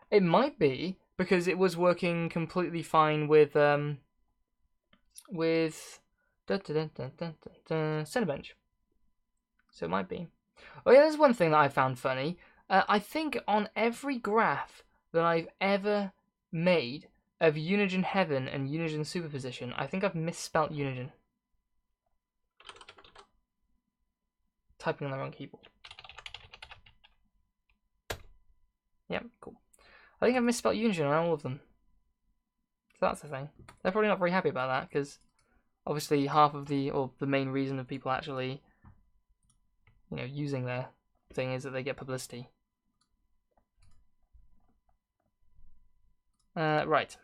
It might be because it was working completely fine with Cinebench. So it might be. Oh yeah, there's one thing that I found funny. I think on every graph that I've ever made of Unigine Heaven and Unigine Superposition, I think I've misspelt Unigine. Typing on the wrong keyboard. Yep, cool. I think I've misspelled Unigine on all of them. So that's the thing. They're probably not very happy about that, because obviously half of the main reason of people actually, you know, using their thing is that they get publicity. Right.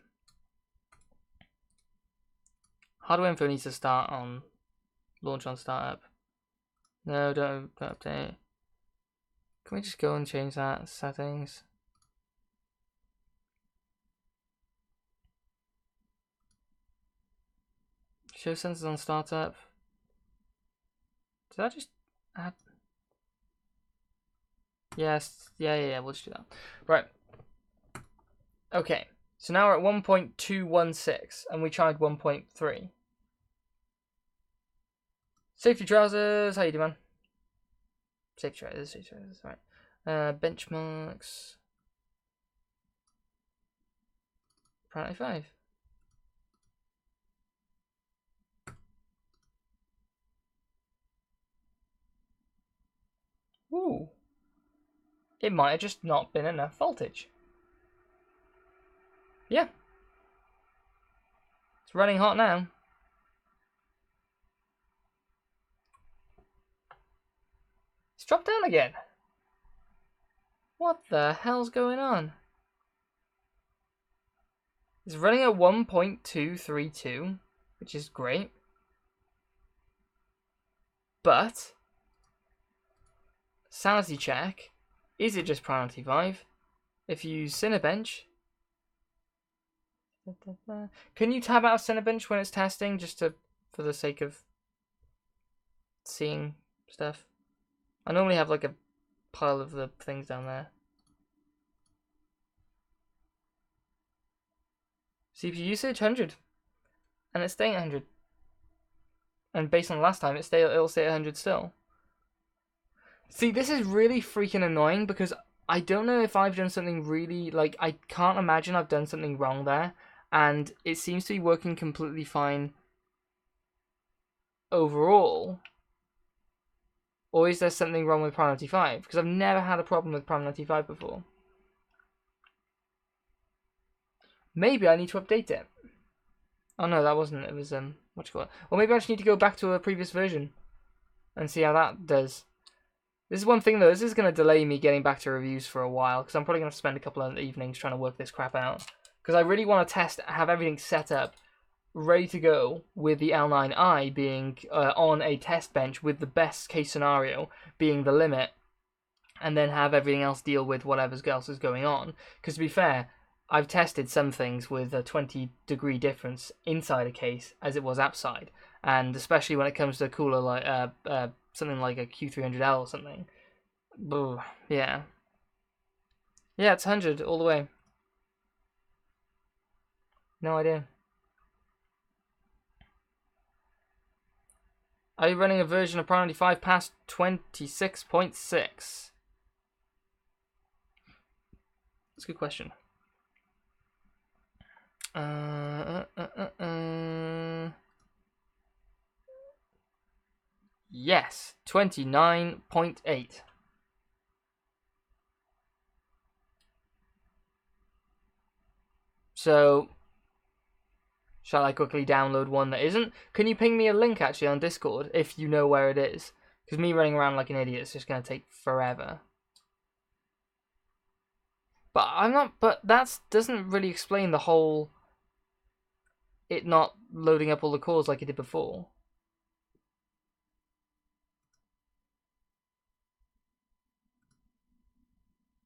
Hardware info needs to start on launch on startup. No, don't update. Can we just go and change that settings? Show sensors on startup. Did I just add? Yes, yeah, we'll just do that. Right. Okay, so now we're at 1.216, and we tried 1.3. Safety trousers, how you doing, man? Safety trousers, right. Benchmarks. Priority 5. Ooh. It might have just not been enough voltage. Yeah. It's running hot now. It's dropped down again. What the hell's going on? It's running at 1.232, which is great. But sanity check, is it just priority 5? If you use Cinebench, can you tab out of Cinebench when it's testing, just for the sake of seeing stuff? I normally have like a pile of the things down there. CPU usage 100, and it's staying at 100. And based on last time, it'll stay at 100 still. See, this is really freaking annoying because I don't know if I've done something really, like, I can't imagine I've done something wrong there, and it seems to be working completely fine overall. Or is there something wrong with Prime 95? Because I've never had a problem with Prime 95 before. Maybe I need to update it. Oh no, that wasn't, it was, what you call it? Or maybe I just need to go back to a previous version and see how that does. This is one thing though, this is going to delay me getting back to reviews for a while, because I'm probably going to spend a couple of evenings trying to work this crap out. Because I really want to have everything set up, ready to go, with the L9i being on a test bench with the best case scenario being the limit, and then have everything else deal with whatever else is going on. Because to be fair, I've tested some things with a 20-degree difference inside a case as it was outside, and especially when it comes to a cooler like something like a Q300L or something. Yeah. Yeah, it's 100 all the way. No idea. Are you running a version of Priority 5 past 26.6? That's a good question. Yes, 29.8. So, shall I quickly download one that isn't? Can you ping me a link actually on Discord if you know where it is? Because me running around like an idiot is just going to take forever. But that doesn't really explain the whole it not loading up all the cores like it did before.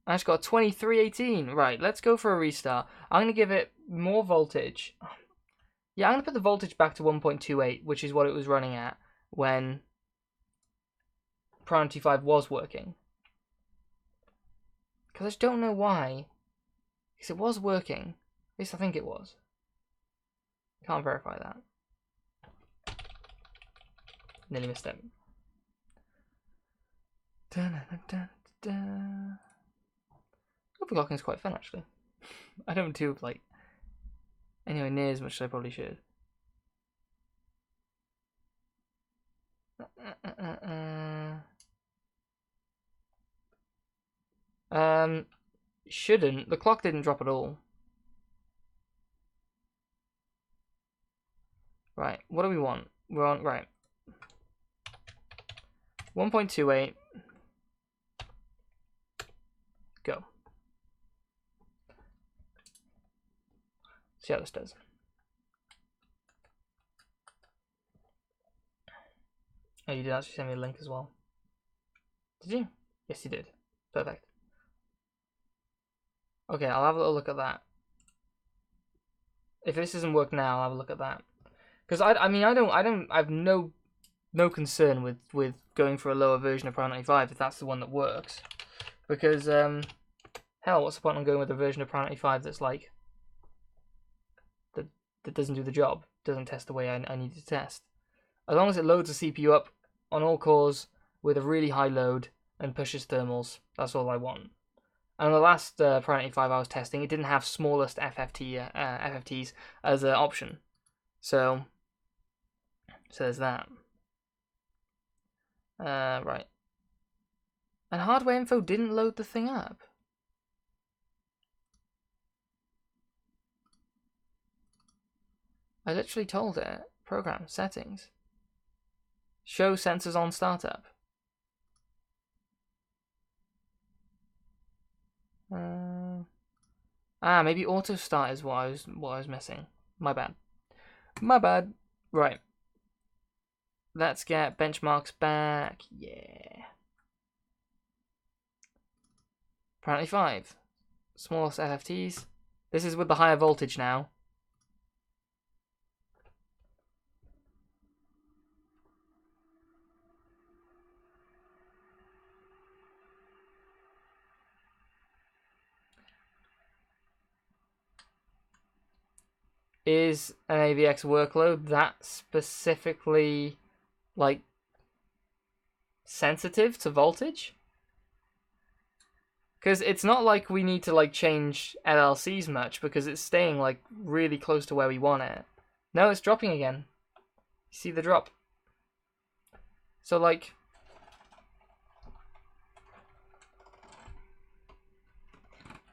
I just got 2318. Right, let's go for a restart. I'm going to give it more voltage. Yeah, I'm going to put the voltage back to 1.28, which is what it was running at when Priority 5 was working. Because I just don't know why. Because it was working. At least I think it was. Can't verify that. Nearly missed it. Overclocking is quite fun, actually. I don't do, like, anywhere near as much as I probably should. Shouldn't. The clock didn't drop at all. Right, what do we want? We're on, right. 1.28. Go. See how this does. Oh, you did actually send me a link as well. Did you? Yes, you did. Perfect. Okay, I'll have a little look at that. If this doesn't work now, I'll have a look at that. Because I mean, I have no concern with going for a lower version of Prime 95 if that's the one that works. Because hell, what's the point on going with a version of Prime 95 that's like that doesn't do the job, doesn't test the way I need to test. As long as it loads the CPU up on all cores with a really high load and pushes thermals, that's all I want. And the last Prime 95 I was testing, it didn't have smallest FFTs as an option. So there's that. Right. And hardware info didn't load the thing up. I literally told it, program, settings. Show sensors on startup. Maybe auto start is what I was missing. My bad. Right. Let's get benchmarks back. Yeah. Apparently 5. Smallest FFTs. This is with the higher voltage now. Is an AVX workload that specifically, like, sensitive to voltage? Because it's not like we need to, like, change LLCs much, because it's staying, like, really close to where we want it. No, it's dropping again. You see the drop? So, like,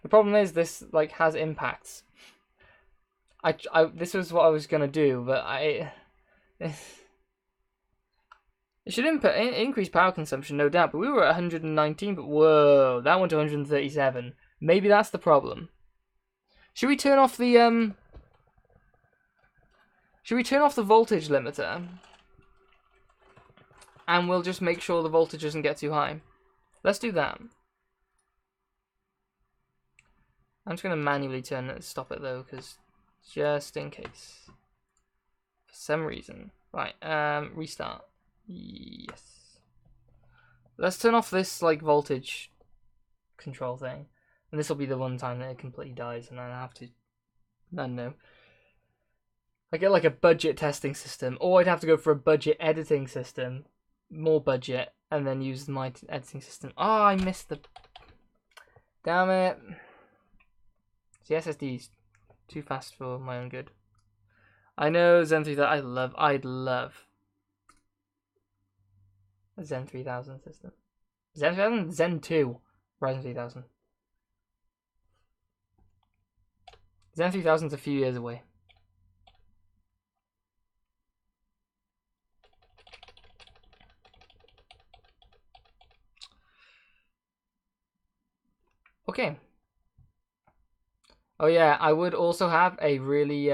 the problem is this, like, has impacts. This was what I was gonna do, but it should increase power consumption, no doubt. But we were at 119, but whoa, that went to 137. Maybe that's the problem. Should we turn off the Should we turn off the voltage limiter? And we'll just make sure the voltage doesn't get too high. Let's do that. I'm just gonna manually stop it though, because just in case. For some reason. Right, restart. Yes. Let's turn off this, like, voltage control thing. And this will be the one time that it completely dies, and then I have to, I don't know. I get, like, a budget testing system, or I'd have to go for a budget editing system. More budget, and then use my editing system. Oh, I missed the... Damn it. The SSD's too fast for my own good. I know Zen 3000. I'd love a Zen 3000 system. Zen 3000, Zen 2, Ryzen 3000. Zen 3000's a few years away. Okay. Oh yeah, I would also have a really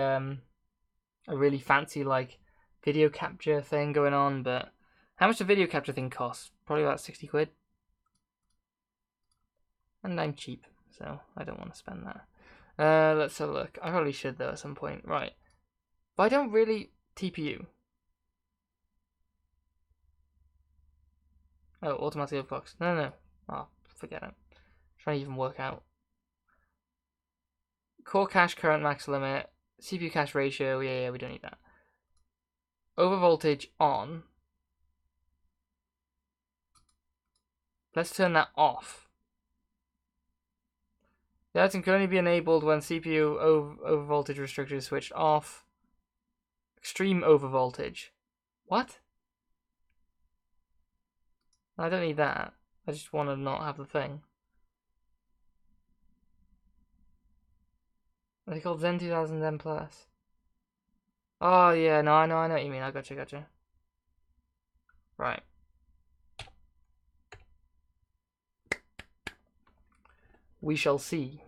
fancy, like, video capture thing going on, but how much the video capture thing costs? Probably about 60 quid. And I'm cheap, so I don't want to spend that. Let's have a look. I probably should though at some point. Right. But I don't really TPU. Oh, automatic overclocks. No. Oh, forget it. Trying to even work out. Core cache current max limit. CPU cache ratio. Yeah, we don't need that. Overvoltage on. Let's turn that off. The item can only be enabled when CPU overvoltage restrictor is switched off. Extreme overvoltage. What? I don't need that. I just want to not have the thing. Are they called Zen 2000 Zen Plus? Oh yeah, no, I know what you mean. I gotcha. Right. We shall see.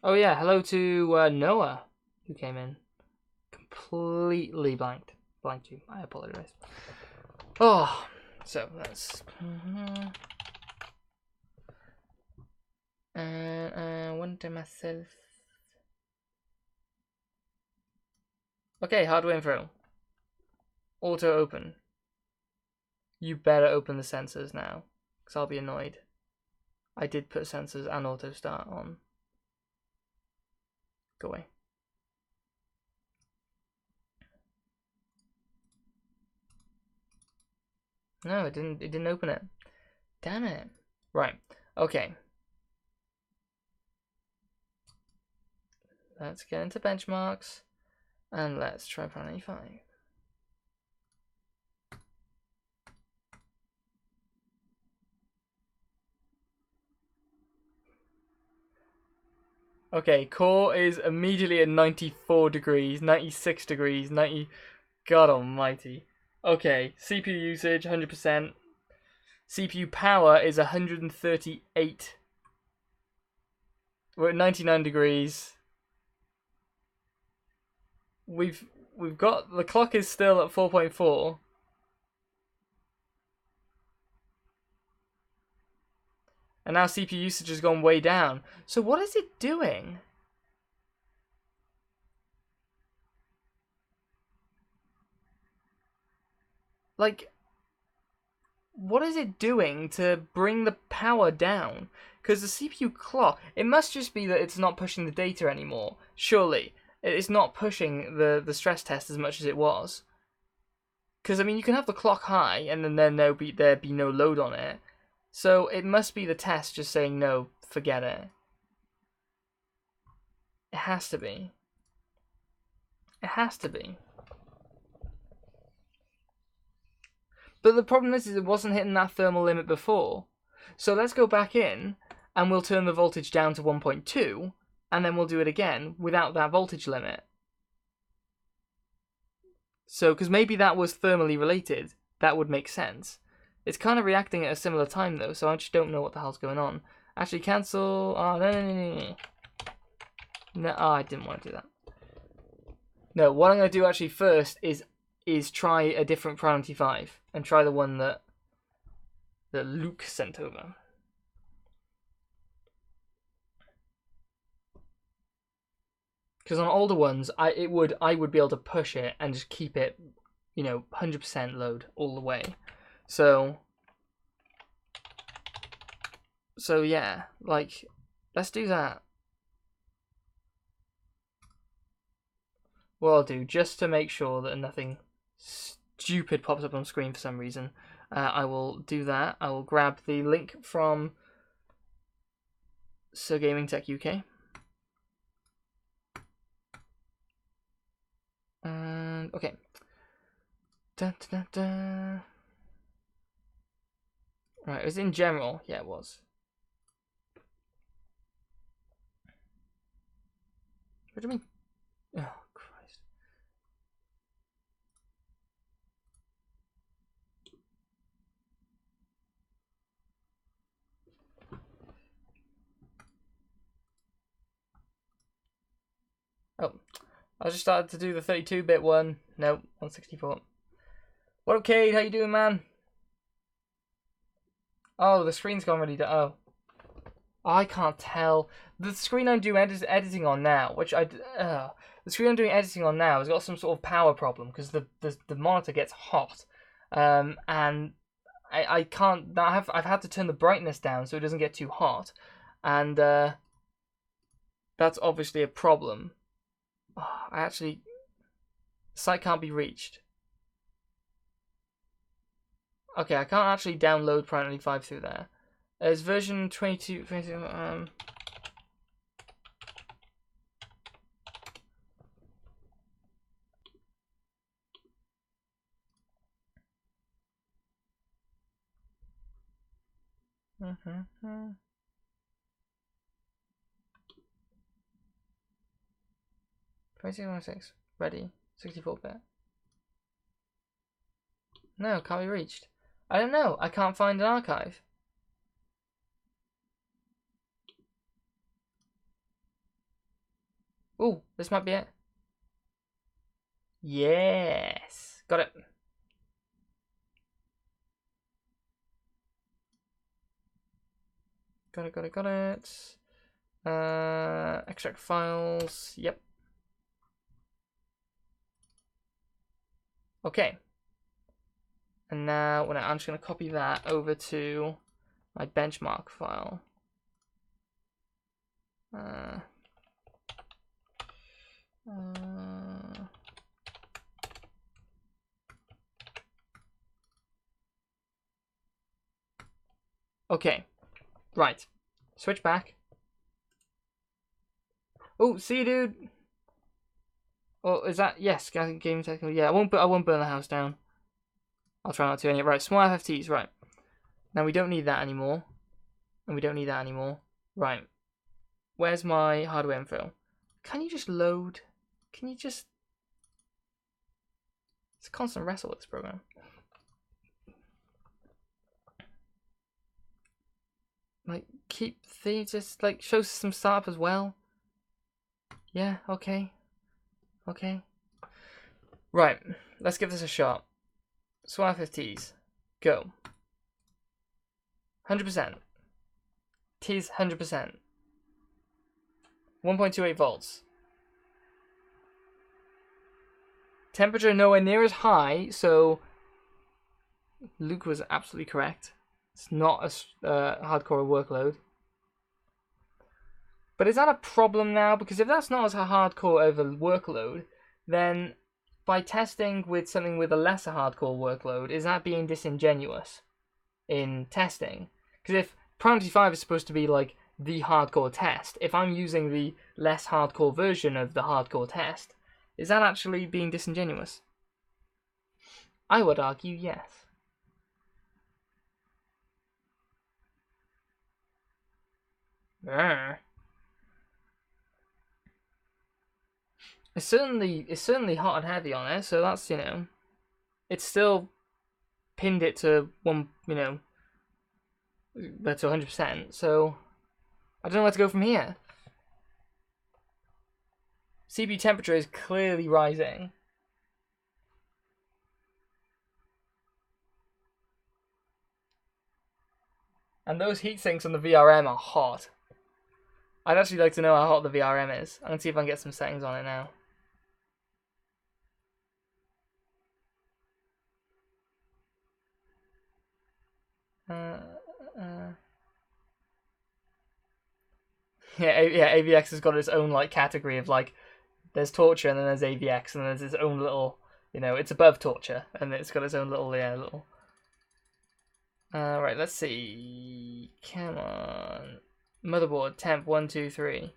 Oh yeah, hello to Noah, who came in. Completely blanked you. I apologize. Oh, so let's. Wonder myself. Okay, hardware info. Auto open. You better open the sensors now, because I'll be annoyed. I did put sensors and auto start on. Go away. No, it didn't open it. Damn it. Right. Okay. Let's get into benchmarks and let's try Plan 85. Okay, core is immediately at 94 degrees, 96 degrees, 90. God almighty. Okay, CPU usage 100%. CPU power is 138. We're at 99 degrees. We've got the clock is still at 4.4. And now CPU usage has gone way down. So what is it doing? Like, what is it doing to bring the power down? Because the CPU clock, it must just be that it's not pushing the data anymore. Surely. It's not pushing the stress test as much as it was. Because, I mean, you can have the clock high and then there'd be no load on it. So it must be the test just saying, no, forget it. It has to be. It has to be. But the problem is it wasn't hitting that thermal limit before. So let's go back in and we'll turn the voltage down to 1.2 and then we'll do it again without that voltage limit. So, because maybe that was thermally related, that would make sense. It's kind of reacting at a similar time though, so I just don't know what the hell's going on. Actually, cancel. Oh, no. No, oh, I didn't want to do that. No, what I'm going to do actually first is try a different Priority 5 and try the one that Luke sent over. Because on older ones, I would be able to push it and just keep it, 100% load all the way. So yeah, like, let's do that. What I'll do, just to make sure that nothing stupid pops up on screen for some reason, I will do that. I will grab the link from Sir Gaming Tech UK. And okay. Dun, dun, dun, dun. Right, it was in general. Yeah, it was. What do you mean? Oh, Christ. Oh, I just started to do the 32-bit one. Nope, 164. What up, Cade? How you doing, man? Oh, the screen's gone really down. Oh, I can't tell. The screen I'm doing editing on now, the screen I'm doing editing on now has got some sort of power problem because the monitor gets hot, and I can't. I've had to turn the brightness down so it doesn't get too hot, and that's obviously a problem. Oh, the site can't be reached. Okay, I can't actually download Priority 5 through there. There's version 22, Mm-hmm. 2616. Ready. 64-bit. No, can't be reached. I don't know. I can't find an archive. Ooh, this might be it. Yes. Got it. Got it. Extract files. Yep. Okay. And now I'm just going to copy that over to my benchmark file. Okay. Right. Switch back. Oh, see you, dude. Oh, is that yes? Game technical. Yeah, I won't burn the house down. I'll try not to. Anyway, right. Small FFTs. Right. Now we don't need that anymore, and we don't need that anymore. Right. Where's my hardware info? Can you just load? Can you just? It's a constant wrestle with this program. Like keep things just like show some startup as well. Yeah. Okay. Okay. Right. Let's give this a shot. SWAT FFTs. Go. 100%. T's 100%. 1.28 volts. Temperature nowhere near as high, so Luke was absolutely correct. It's not a hardcore workload. But is that a problem now? Because if that's not as a hardcore of a workload, then by testing with something with a lesser hardcore workload, is that being disingenuous in testing? Because if Priority 5 is supposed to be like the hardcore test, if I'm using the less hardcore version of the hardcore test, is that actually being disingenuous? I would argue yes. It's certainly hot and heavy on it, so that's, it's still pinned it to to 100%. So I don't know where to go from here. CPU temperature is clearly rising. And those heat sinks on the VRM are hot. I'd actually like to know how hot the VRM is. I'm gonna see if I can get some settings on it now. Yeah, AVX has got its own like category of like, there's torture and then there's AVX and there's its own little, it's above torture and it's got its own little little. Right, let's see. Come on, motherboard temp 123.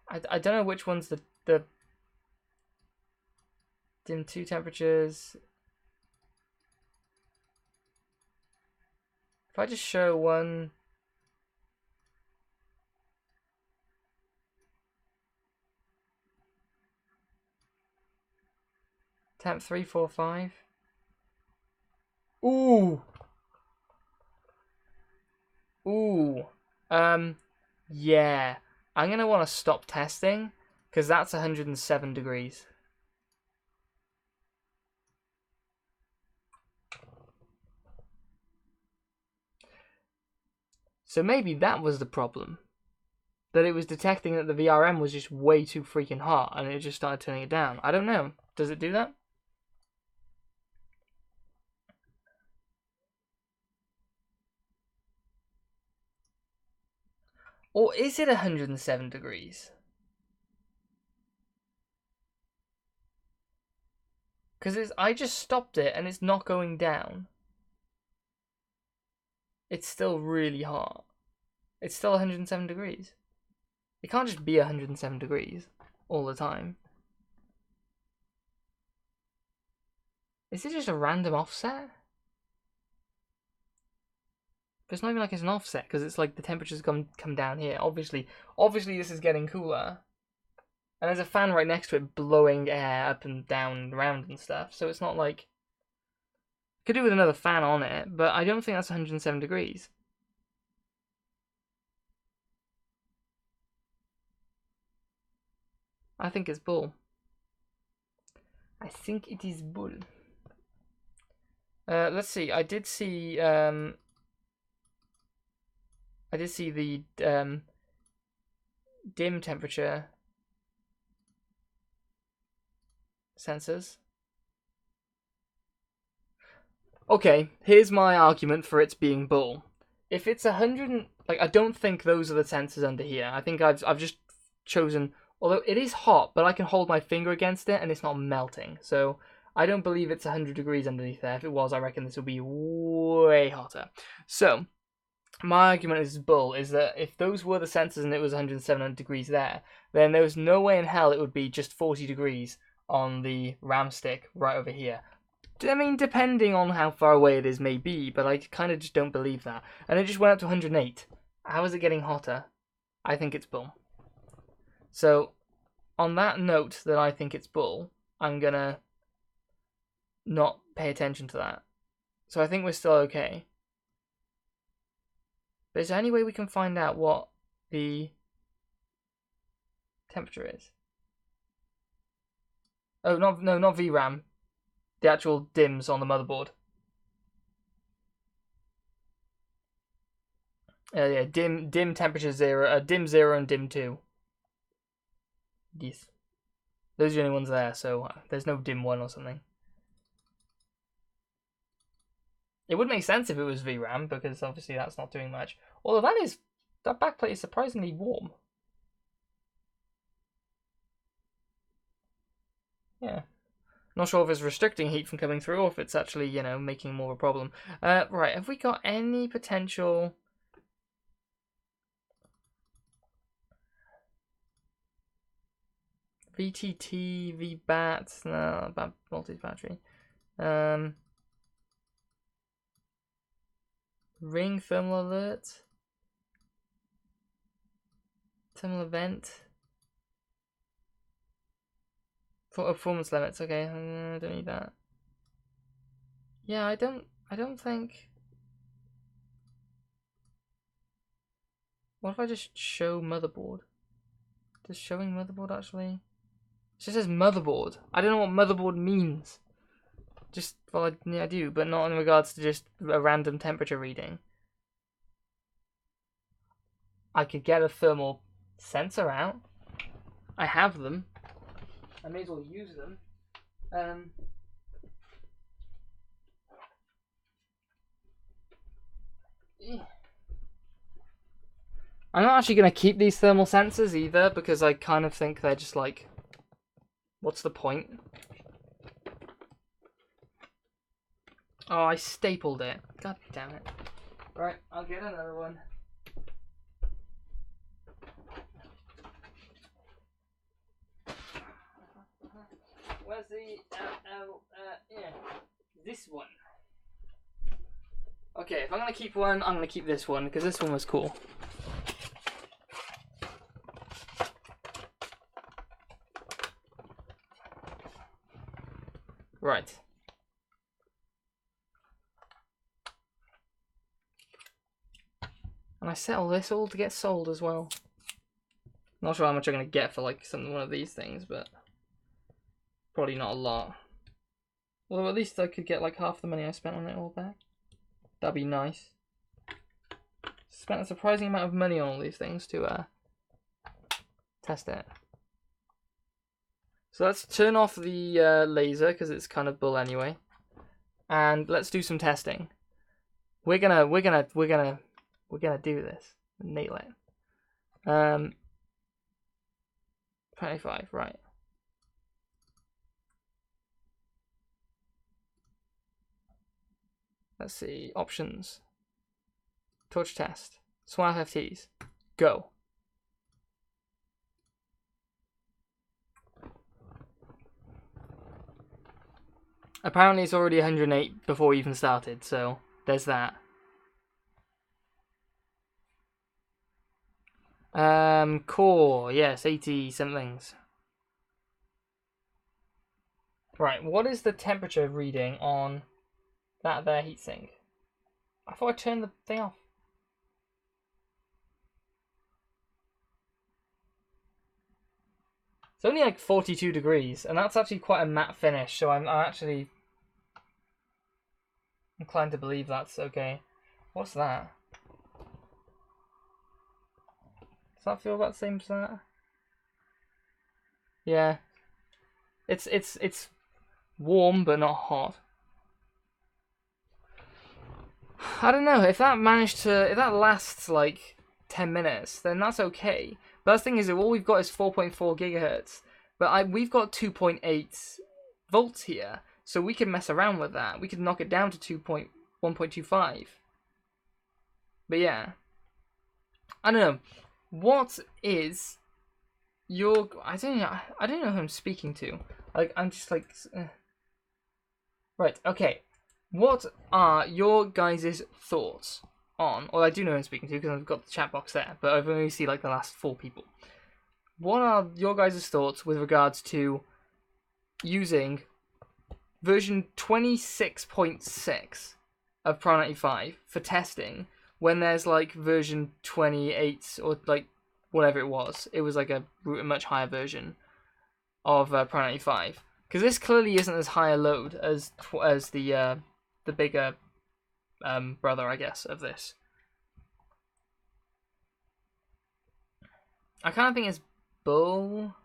I don't know which one's the dim 2 temperatures. If I just show one, temp 345. Ooh. Yeah. I'm gonna want to stop testing because that's 107 degrees. So maybe that was the problem. That it was detecting that the VRM was just way too freaking hot and it just started turning it down. I don't know. Does it do that? Or is it 107 degrees? Because I just stopped it and it's not going down. It's still really hot. It's still 107 degrees. It can't just be 107 degrees all the time. Is it just a random offset? But it's not even like it's an offset, because it's like the temperature's come down here. Obviously this is getting cooler. And there's a fan right next to it blowing air up and down and around and stuff. So it's not like... Could do with another fan on it, but I don't think that's 107 degrees. I think it's bull. I think it is bull. Let's see. I did see the dim temperature sensors. Okay, here's my argument for it being bull. If it's 100, like, I don't think those are the sensors under here. I think I've just chosen, although it is hot, but I can hold my finger against it and it's not melting. So I don't believe it's 100 degrees underneath there. If it was, I reckon this would be way hotter. So my argument is bull, is that if those were the sensors and it was 107 degrees there, then there was no way in hell it would be just 40 degrees on the RAM stick right over here. I mean, depending on how far away it is, maybe, but I kind of just don't believe that. And it just went up to 108. How is it getting hotter? I think it's bull. So, on that note that I think it's bull, I'm gonna not pay attention to that. So I think we're still okay. But is there any way we can find out what the temperature is? Oh, not VRAM. The actual DIMMs on the motherboard. Yeah, dim temperature 0, dim 0 and dim 2. Yes. Those are the only ones there, so there's no dim 1 or something. It would make sense if it was VRAM, because obviously that's not doing much. Although that backplate is surprisingly warm. Yeah. Not sure if it's restricting heat from coming through or if it's actually, you know, making more of a problem. Right, have we got any potential... VTT, VBAT, no, about voltage battery. Ring thermal alert. Thermal event. Performance limits, okay, I don't need that. Yeah, I don't think... What if I just show motherboard? Does showing motherboard actually... It just says motherboard. I don't know what motherboard means. Just, well, I do, but not in regards to just a random temperature reading. I could get a thermal sensor out. I have them. I may as well use them. I'm not actually going to keep these thermal sensors either, because I kind of think they're just like, what's the point? Oh, I stapled it. God damn it. Right, I'll get another one. Where's the, yeah, this one. Okay, if I'm going to keep one, I'm going to keep this one, because this one was cool. Right. And I settle this all to get sold as well. Not sure how much I'm going to get for like one of these things, but probably not a lot. Although at least I could get like half the money I spent on it all back. That'd be nice. Spent a surprising amount of money on all these things to test it. So let's turn off the laser because it's kind of bull anyway, and let's do some testing. We're gonna do this. Nail it. 25, right. Let's see, options. Touch test. Small FFTs. Go. Apparently it's already 108 before we even started, so there's that. Core, yes, 80 somethings. Right, what is the temperature reading on that there heatsink? I thought I turned the thing off. It's only like 42 degrees, and that's actually quite a matte finish, so I'm actually inclined to believe that's okay. What's that? Does that feel about the same as that? Yeah. It's warm but not hot. I don't know, if that lasts like 10 minutes, then that's okay. But the thing is, all we've got is 4.4 gigahertz, but we've got 2.8 volts here, so we can mess around with that. We could knock it down to 1.25. But yeah, I don't know. What is your? I don't know who I'm speaking to. Like, I'm just like, right, okay. What are your guys' thoughts on? Well, I do know who I'm speaking to because I've got the chat box there, but I've only seen like the last 4 people. What are your guys' thoughts with regards to using version 26.6 of Pro 95 for testing when there's like version 28 or like whatever it was? It was like a much higher version of Pro 95, because this clearly isn't as high a load as the bigger brother, I guess, of this. I kind of think it's bull.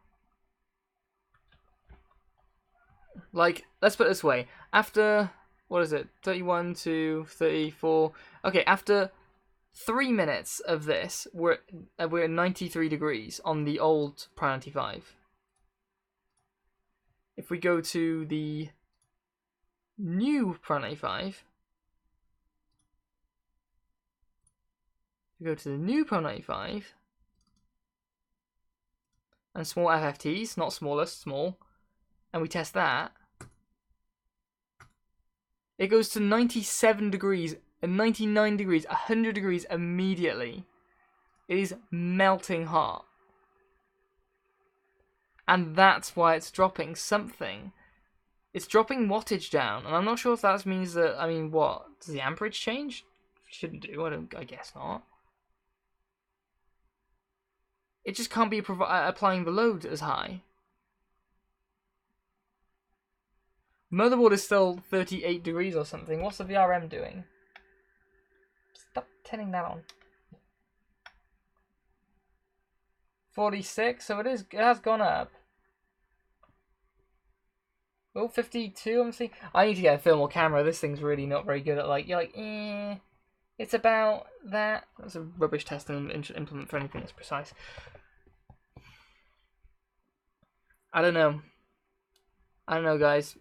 Like, let's put it this way. After, what is it, 31 to 34? Okay, after 3 minutes of this, we're at 93 degrees on the old Pro 95. If we go to the new Pro 95, and small FFTs, not smallest, small, and we test that, it goes to 97 degrees, and 99 degrees, 100 degrees immediately. It is melting hot. And that's why it's dropping something. It's dropping wattage down, and I'm not sure if that means that, I mean, what? Does the amperage change? Shouldn't do, I guess not. It just can't be applying the load as high. Motherboard is still 38 degrees or something. What's the VRM doing? Stop turning that on. 46, so it has gone up. Oh, 52, I'm seeing. I need to get a thermal camera. This thing's really not very good at, like, you're like, it's about that. That's a rubbish test and implement for anything that's precise. I don't know, guys.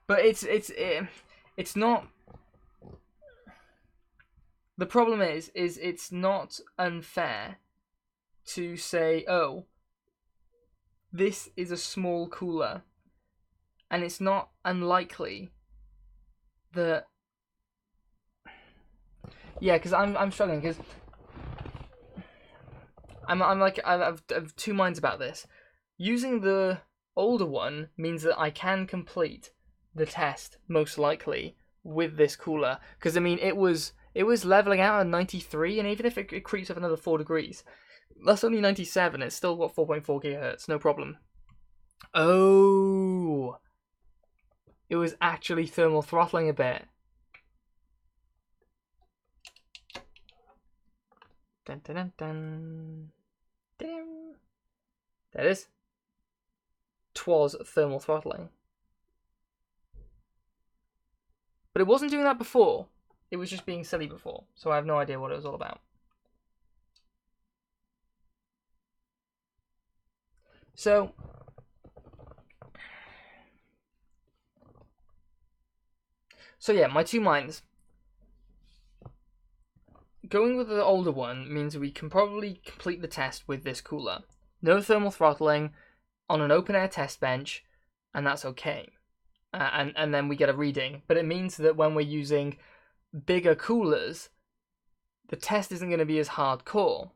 But it's not. The problem is it's not unfair to say, oh, this is a small cooler, and it's not unlikely that. Yeah, because I'm struggling, because I've 2 minds about this. Using the older one means that I can complete the test most likely with this cooler, because I mean it was leveling out at 93, and even if it creeps up another 4 degrees, that's only 97. It's still got 4.4 gigahertz, no problem. Oh, it was actually thermal throttling a bit. Dun, dun, dun, dun. Dun. There it is. 'Twas thermal throttling. But it wasn't doing that before. It was just being silly before, so I have no idea what it was all about. So yeah, my two minds. Going with the older one means we can probably complete the test with this cooler. No thermal throttling on an open air test bench, and that's okay. And then we get a reading. But it means that when we're using bigger coolers, the test isn't going to be as hardcore,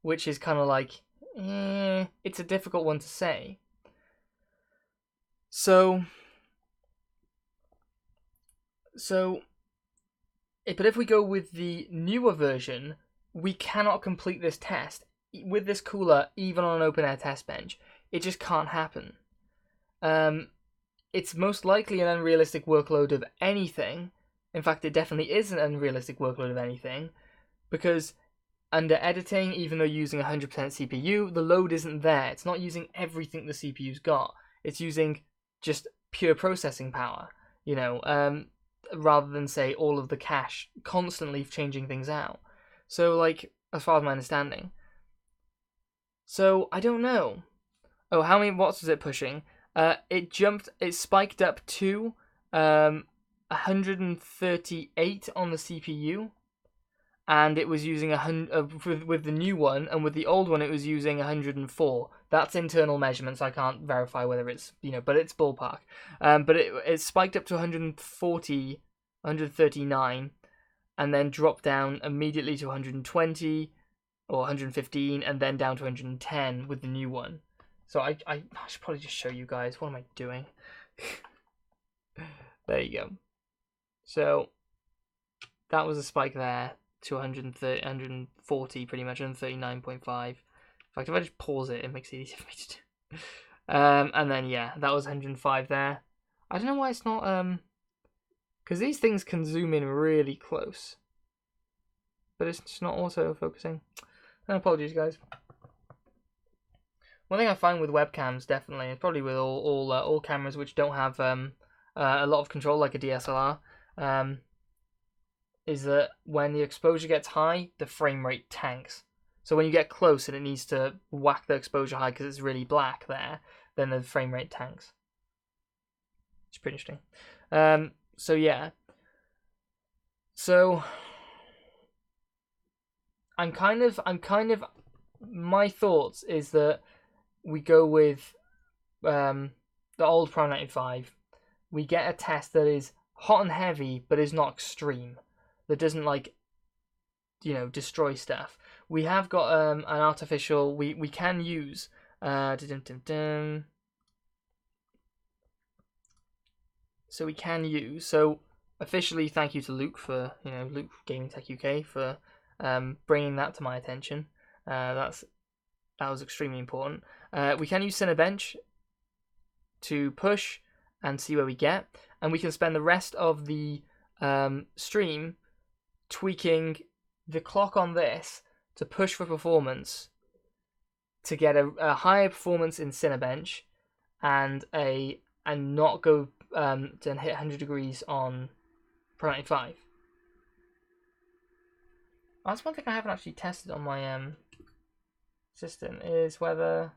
which is kind of like, it's a difficult one to say. So, but if we go with the newer version, we cannot complete this test with this cooler, even on an open air test bench. It just can't happen. It's most likely an unrealistic workload of anything. In fact, it definitely is an unrealistic workload of anything, because under editing, even though using 100% CPU, the load isn't there. It's not using everything the CPU's got. It's using just pure processing power, rather than, say, all of the cache, constantly changing things out. So, as far as my understanding. So, I don't know. Oh, how many watts was it pushing? It spiked up to 138 on the CPU, and it was using with the new one, and with the old one it was using 104. That's internal measurements. I can't verify whether it's, but it's ballpark. But it spiked up to 140, 139, and then dropped down immediately to 120 or 115, and then down to 110 with the new one. So I should probably just show you guys. What am I doing? There you go. So that was a spike there to 130, 140, pretty much 139.5. In fact, if I just pause it, it makes it easier for me to do. And then yeah, that was 105 there. I don't know why it's not because these things can zoom in really close, but it's just not auto focusing. Apologies, guys. One thing I find with webcams, definitely, and probably with all cameras which don't have a lot of control, like a DSLR, is that when the exposure gets high, the frame rate tanks. So when you get close and it needs to whack the exposure high because it's really black there, then the frame rate tanks. It's pretty interesting. So yeah. So I'm kind of my thoughts is that we go with the old Prime 95. We get a test that is hot and heavy, but is not extreme. That doesn't destroy stuff. We have got an artificial. We can use. So we can use. So officially, thank you to Luke for Luke Gaming Tech UK for bringing that to my attention. That was extremely important. We can use Cinebench to push and see where we get, and we can spend the rest of the stream tweaking the clock on this to push for performance to get a higher performance in Cinebench and not go to hit 100 degrees on Pro 95. That's one thing I haven't actually tested on my system, is whether...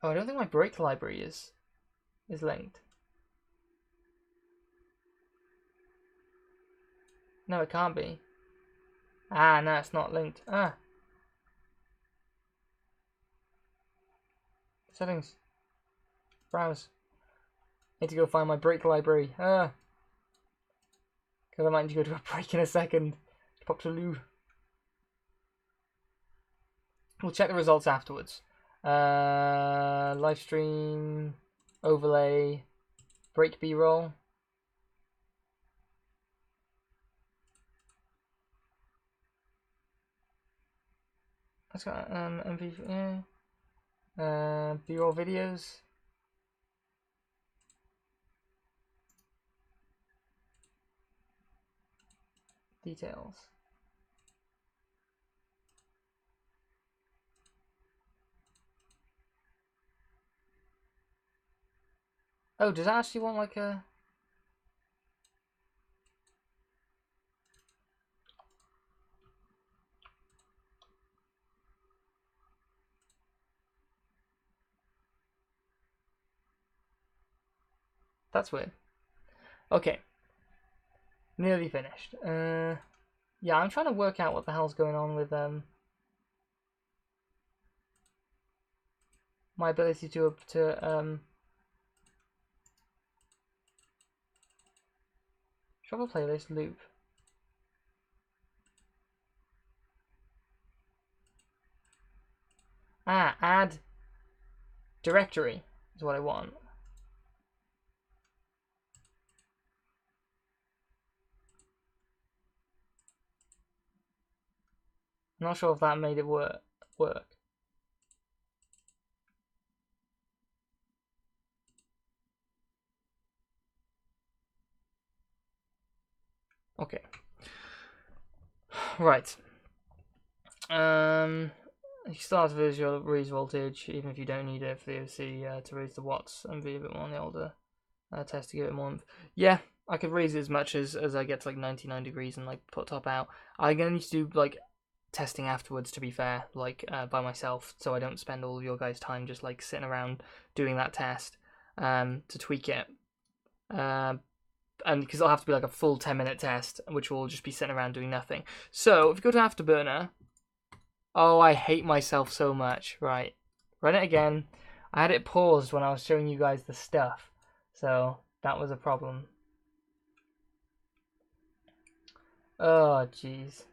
Oh, I don't think my brake library is linked. No, it can't be. No, it's not linked. Settings. Browse. Need to go find my brake library. Because I might need to go to a break in a second. Pop to loo. We'll check the results afterwards. Live stream, overlay, break B-roll. Let's go MV, yeah. B-roll videos. Details. Oh, does it actually want like a... That's weird. Okay. Nearly finished. Yeah, I'm trying to work out what the hell's going on with my ability to shuffle playlist loop. Add directory is what I want. I'm not sure if that made it work. Okay. Right. You start visual raise voltage, even if you don't need it for the OC to raise the watts and be a bit more on the older test to give it more. Yeah, I could raise it as much as I get to like 99 degrees and like put top out. I'm gonna need to do like testing afterwards, to be fair, like by myself, so I don't spend all of your guys' time just like sitting around doing that test to tweak it. And because it'll have to be like a full 10-minute test, which will just be sitting around doing nothing. So if you go to Afterburner, oh, I hate myself so much. Right, run it again. I had it paused when I was showing you guys the stuff, so that was a problem. Oh, jeez.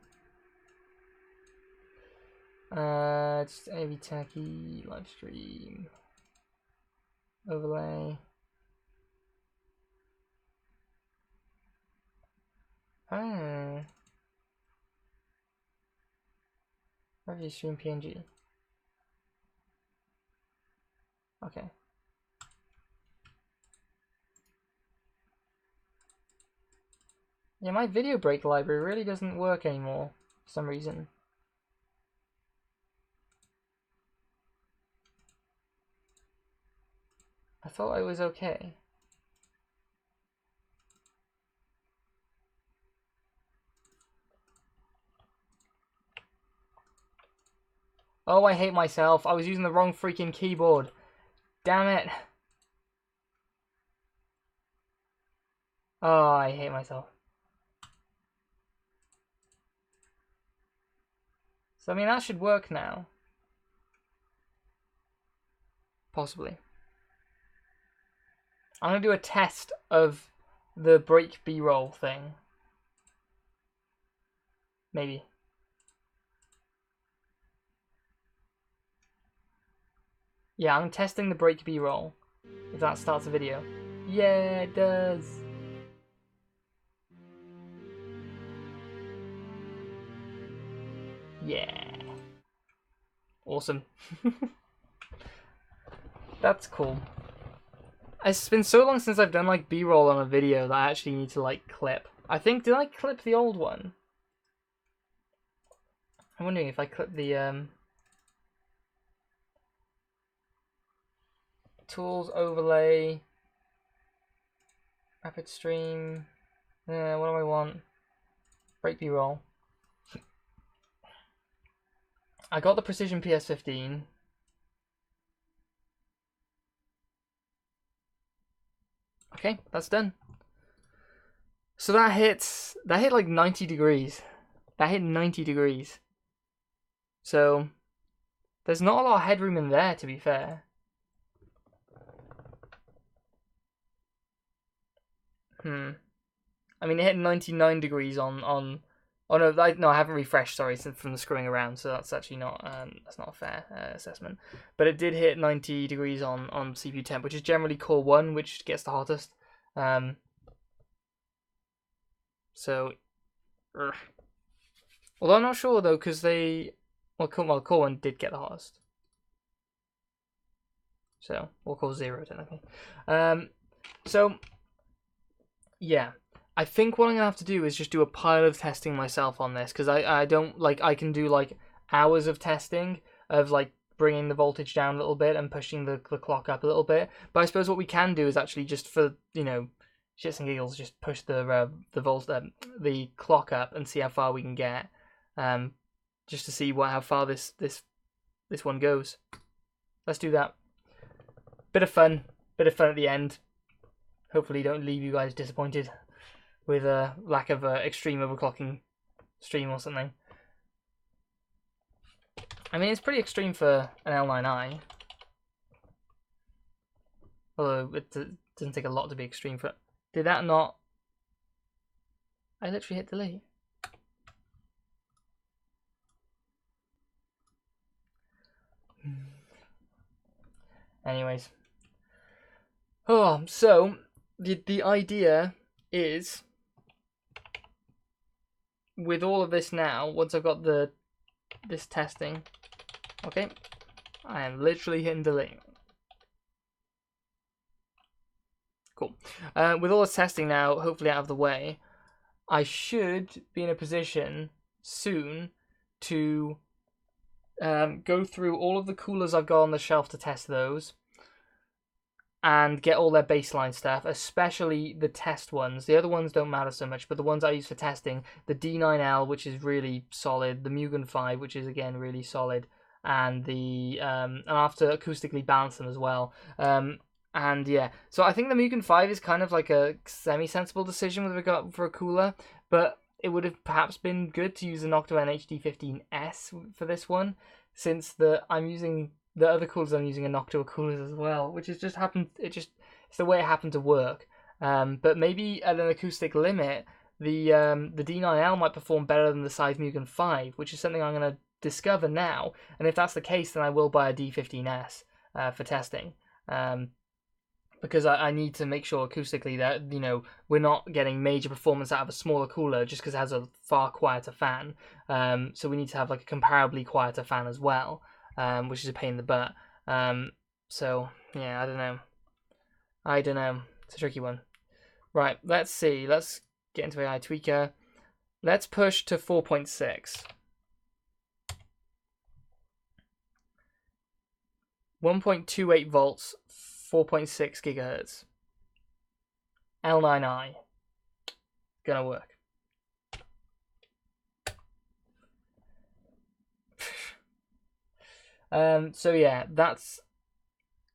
Just AV Techie, live stream, overlay. Review stream PNG. Okay. Yeah, my video break library really doesn't work anymore for some reason. I thought it was okay. Oh, I hate myself. I was using the wrong freaking keyboard. Damn it. Oh, I hate myself. So, I mean, that should work now. Possibly. I'm going to do a test of the break B-roll thing. Maybe. Yeah, I'm testing the break B-roll. If that starts a video. Yeah, it does. Yeah. Awesome. That's cool. It's been so long since I've done like B-roll on a video that I actually need to like clip. I think, did I clip the old one? I'm wondering if I clip the tools, overlay, rapid stream. What do I want? Break B-roll. I got the Precision PS15. Okay, that's done. So that hit like 90 degrees. That hit 90 degrees. So there's not a lot of headroom in there, to be fair. I mean, it hit 99 degrees on. Oh no, I haven't refreshed. Sorry, from the screwing around. So that's actually not that's not a fair assessment. But it did hit 90 degrees on CPU temp, which is generally core 1, which gets the hottest. So, although I'm not sure though, because core 1 did get the hottest. So we'll call 0 technically. So yeah. I think what I'm gonna have to do is just do a pile of testing myself on this, because I don't like, I can do like hours of testing of like bringing the voltage down a little bit and pushing the clock up a little bit. But I suppose what we can do is actually just for, you know, shits and giggles, just push the clock up and see how far we can get, just to see how far this one goes. Let's do that. Bit of fun at the end. hopefully don't leave you guys disappointed with a lack of extreme overclocking stream or something. I mean, it's pretty extreme for an L9i. Although it doesn't take a lot to be extreme for it. Did that not... I literally hit delete. Anyways. Oh, so the idea is, with all of this now, once I've got this testing, okay, I am literally hitting delete. Cool. With all this testing now, hopefully out of the way, I should be in a position soon to go through all of the coolers I've got on the shelf to test those and get all their baseline stuff, especially the test ones. The other ones don't matter so much, but the ones I use for testing, the D9L, which is really solid, the Mugen 5, which is again really solid, and the and I have to acoustically balance them as well. And yeah, so I think the Mugen 5 is kind of like a semi-sensible decision with regard for a cooler, but it would have perhaps been good to use an Noctua HD15S for this one, since I'm using the other coolers I'm using are Noctua coolers as well, which is it's the way it happened to work. But maybe at an acoustic limit, the D9L might perform better than the size Mugen 5, which is something I'm going to discover now. And if that's the case, then I will buy a D15S for testing. Because I need to make sure acoustically that, you know, we're not getting major performance out of a smaller cooler just because it has a far quieter fan. So we need to have like a comparably quieter fan as well, which is a pain in the butt. So yeah, I don't know. It's a tricky one. Right, let's see. Let's get into AI Tweaker. Let's push to 4.6. 1.28 volts, 4.6 gigahertz. L9i. Gonna work. So yeah, that's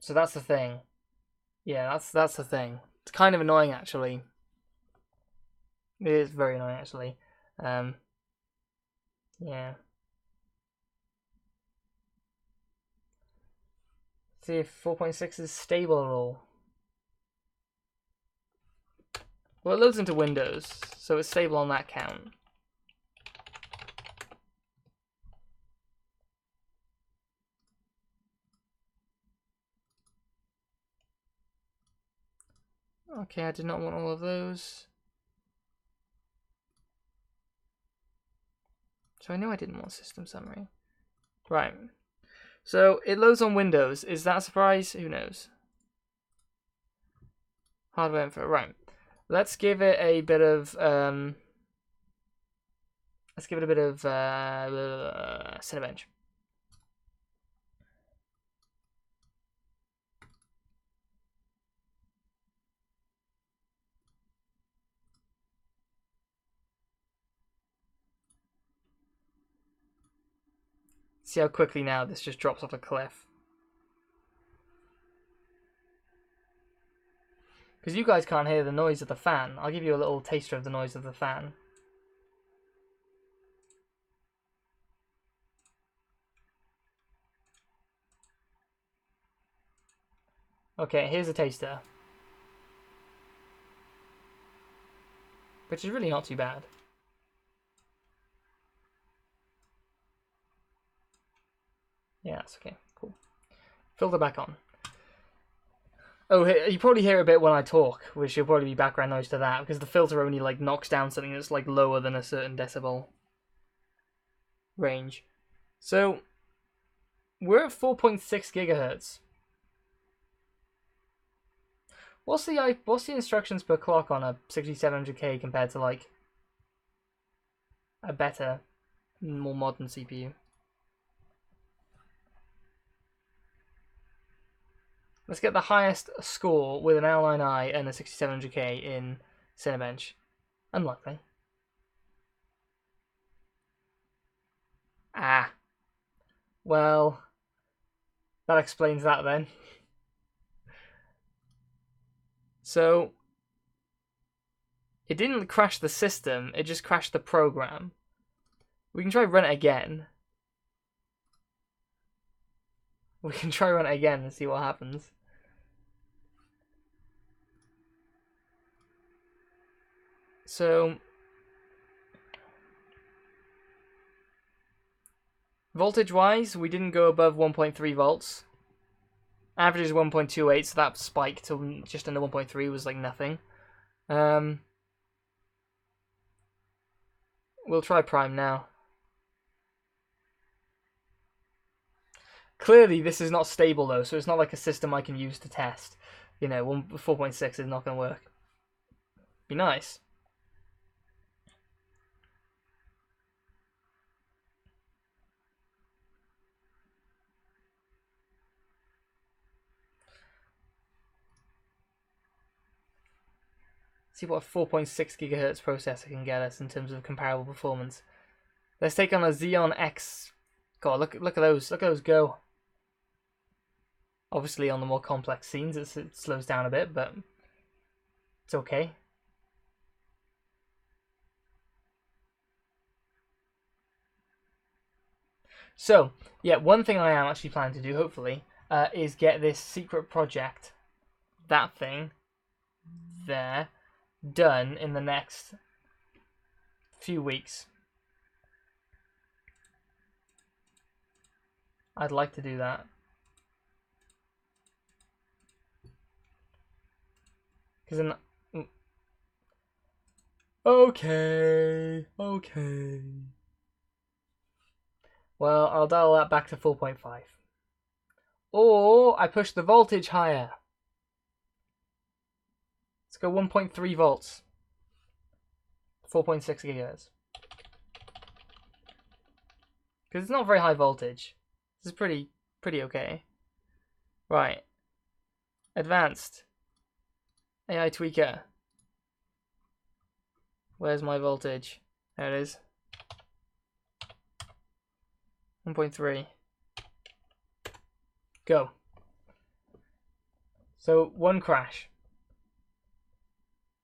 the thing. Yeah, that's the thing. It's kind of annoying actually. It is very annoying actually. Yeah. See if 4.6 is stable at all. Well, it loads into Windows, so it's stable on that count. Okay, I did not want all of those. So I know I didn't want system summary. Right. So it loads on Windows. Is that a surprise? Who knows? Hardware info. Right. Let's give it a bit of Cinebench. See how quickly now this just drops off a cliff. Because you guys can't hear the noise of the fan. I'll give you a little taster of the noise of the fan. Okay, here's a taster. Which is really not too bad. Yeah, that's okay. Cool. Filter back on. Oh, you probably hear a bit when I talk, which will probably be background noise to that, because the filter only like knocks down something that's like lower than a certain decibel range. So we're at 4.6 gigahertz. What's the instructions per clock on a 6700K compared to like a better, more modern CPU? Let's get the highest score with an L9i and a 6700K in Cinebench. Unlikely. Ah. Well, that explains that then. So, It didn't crash the system, it just crashed the program. We can try run it again. We can try run it again and see what happens. So, voltage-wise, we didn't go above 1.3 volts. Average is 1.28, so that spike to just under 1.3 was like nothing. We'll try prime now. Clearly, this is not stable though, so it's not like a system I can use to test. You know, 4.6 is not going to work. Be nice. See what a 4.6 gigahertz processor can get us in terms of comparable performance. Let's take on a Xeon X. God, look at those. Look at those go. Obviously, on the more complex scenes, it slows down a bit, but it's okay. So, yeah, one thing I am actually planning to do, hopefully, is get this secret project, that thing, there, done in the next few weeks. I'd like to do that. Because then... Okay. Well, I'll dial that back to 4.5. Or I push the voltage higher. Let's go 1.3 volts. 4.6 gigahertz. Because it's not very high voltage. This is pretty okay. Right. Advanced. AI tweaker. Where's my voltage? There it is. 1.3. Go. So, one crash.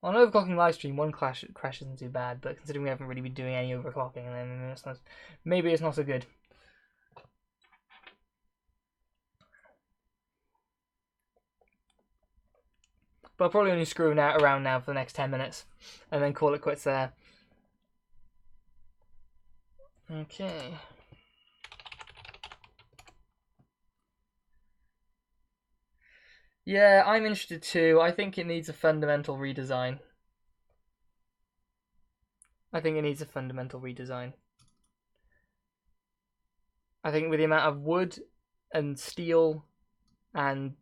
On overclocking live stream, one crash isn't too bad, but considering we haven't really been doing any overclocking, then maybe it's not so good. But I'll probably only screw around now for the next 10 minutes, and then call it quits there. Okay. Yeah, I'm interested too. I think it needs a fundamental redesign. I think with the amount of wood and steel and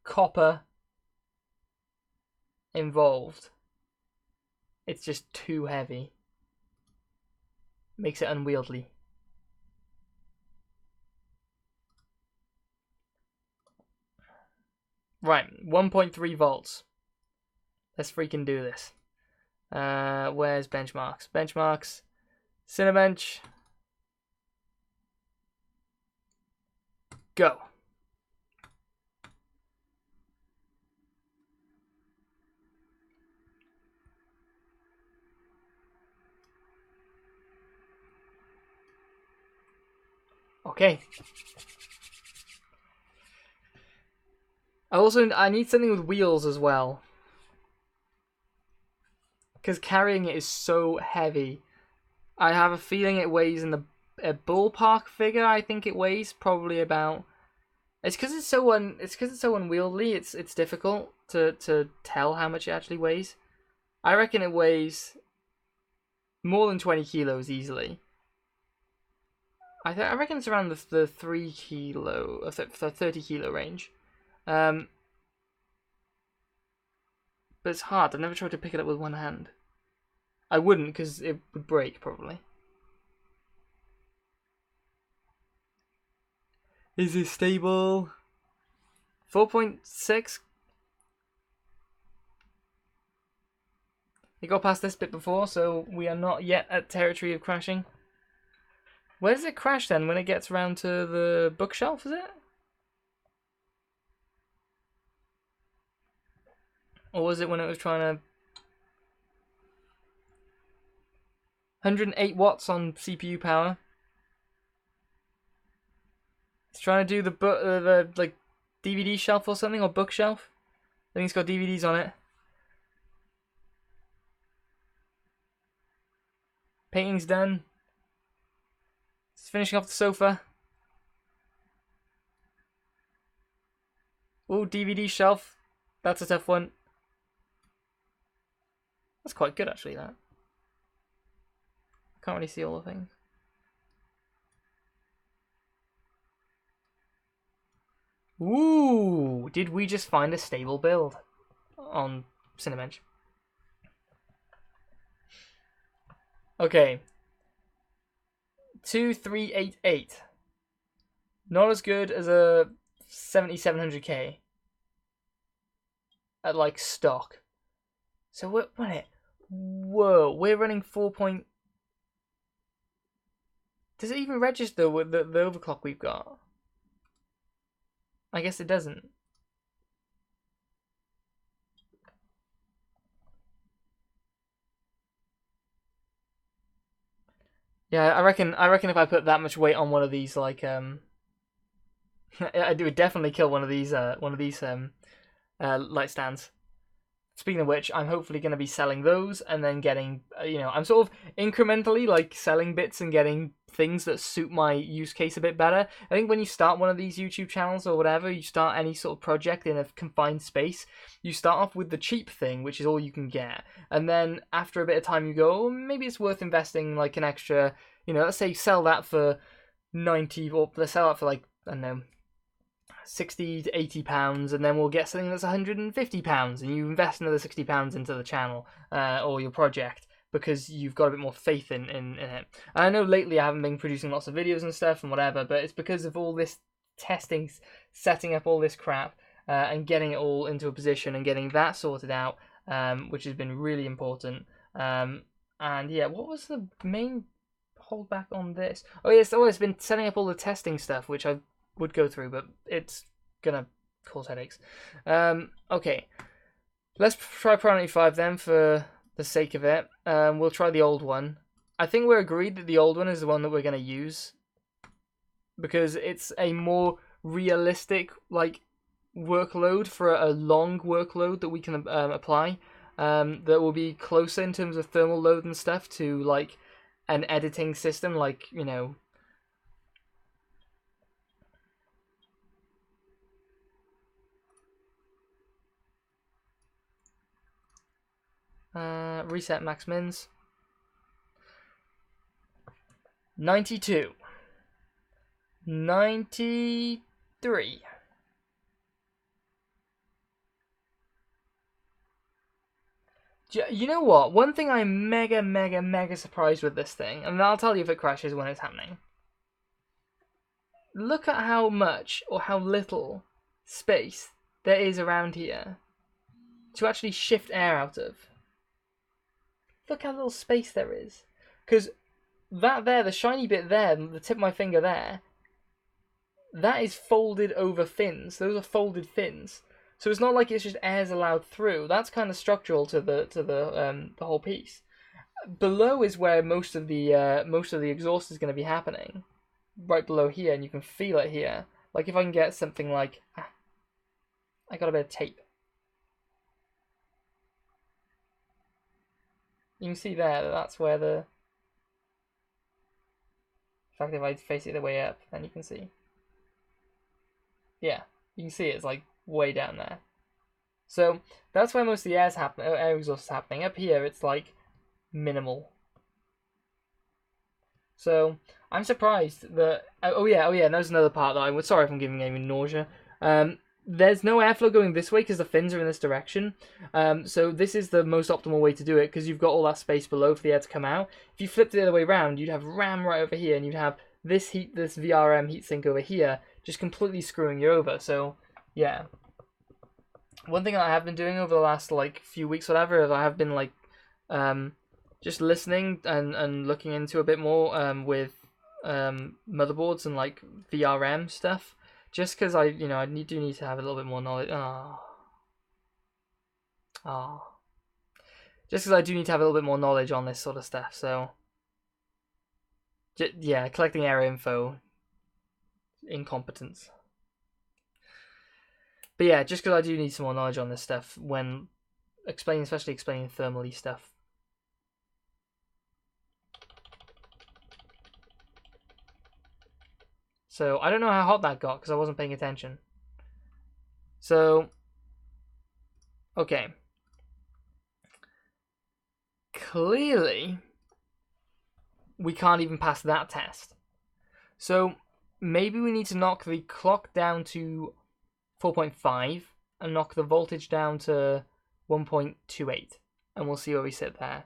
copper involved, it's just too heavy. Makes it unwieldy. Right, 1.3 volts. Let's freaking do this. Where's benchmarks? Benchmarks. Cinebench. Go. Okay. I need something with wheels as well. Because carrying it is so heavy. I have a feeling it weighs in a ballpark figure. I think it weighs probably about. It's because it's so unwieldy. It's difficult to tell how much it actually weighs. I reckon it weighs more than 20 kilos easily. I reckon it's around the 3 kilo, the 30 kilo range. But it's hard. I've never tried to pick it up with one hand. I wouldn't, because it would break, probably. Is it stable? 4.6? You got past this bit before, so we are not yet at territory of crashing. Where does it crash then? When it gets around to the bookshelf, is it? Or was it when it was trying to 108 watts on CPU power. It's trying to do the like DVD shelf or something, or bookshelf. I think it's got DVDs on it. Painting's done. It's finishing off the sofa. Ooh, DVD shelf. That's a tough one. That's quite good, actually, that. Can't really see all the things. Ooh, did we just find a stable build on Cinebench? Okay. 2388. Not as good as a 7700K at like stock. So we're running. Whoa, we're running 4. Does it even register with the overclock we've got? I guess it doesn't. Yeah, I reckon if I put that much weight on one of these, like I would definitely kill one of these light stands. Speaking of which, I'm hopefully going to be selling those and then getting, I'm sort of incrementally like selling bits and getting things that suit my use case a bit better. I think when you start one of these YouTube channels or whatever, you start any sort of project in a confined space, you start off with the cheap thing, which is all you can get. And then after a bit of time, you go, oh, maybe it's worth investing like an extra, let's say sell that for 90, or let's sell that for like, I don't know, 60 to 80 pounds, and then we'll get something that's 150 pounds, and you invest another 60 pounds into the channel or your project because you've got a bit more faith in it. And I know lately I haven't been producing lots of videos and stuff and whatever, but it's because of all this testing, setting up all this crap and getting it all into a position and getting that sorted out, which has been really important. And yeah, what was the main holdback on this? Oh yes, it's been setting up all the testing stuff, which I would go through, but it's gonna cause headaches. Okay, let's try priority 5 then for the sake of it. We'll try the old one. I think we're agreed that the old one is the one that we're gonna use because it's a more realistic like workload for a long workload that we can apply. That will be closer in terms of thermal load and stuff to like an editing system, like reset max mins. 92. 93. You know what? One thing I'm mega surprised with this thing, and I'll tell you if it crashes when it's happening. Look at how much or how little space there is around here to actually shift air out of. Look how little space there is. Because that there, the shiny bit there, the tip of my finger there, that is folded over fins. Those are folded fins. So it's not like it's just air's allowed through. That's kind of structural to the whole piece. Below is where most of the exhaust is going to be happening. Right below here, and you can feel it here. Like if I can get something like, I got a bit of tape. You can see there that that's where the. In fact, if I face it the way up, then you can see. Yeah, you can see it's like way down there. So that's where most of the air exhaust is happening. Up here, it's like minimal. So I'm surprised that. Oh yeah. And there's another part that I'm sorry if I'm giving any nausea. There's no airflow going this way because the fins are in this direction. So this is the most optimal way to do it because you've got all that space below for the air to come out. If you flipped it the other way around, you'd have RAM right over here, and you'd have this VRM heatsink over here, just completely screwing you over. So yeah. One thing that I have been doing over the last like few weeks, whatever, is I have been like just listening and looking into a bit more with motherboards and like VRM stuff. Just because I need to have a little bit more knowledge. Just because I do need to have a little bit more knowledge on this sort of stuff. So Yeah, collecting error info, incompetence. But yeah, just because I do need some more knowledge on this stuff when explaining, especially explaining thermally stuff. So I don't know how hot that got because I wasn't paying attention. So, okay. Clearly, we can't even pass that test. So maybe we need to knock the clock down to 4.5 and knock the voltage down to 1.28, and we'll see where we sit there.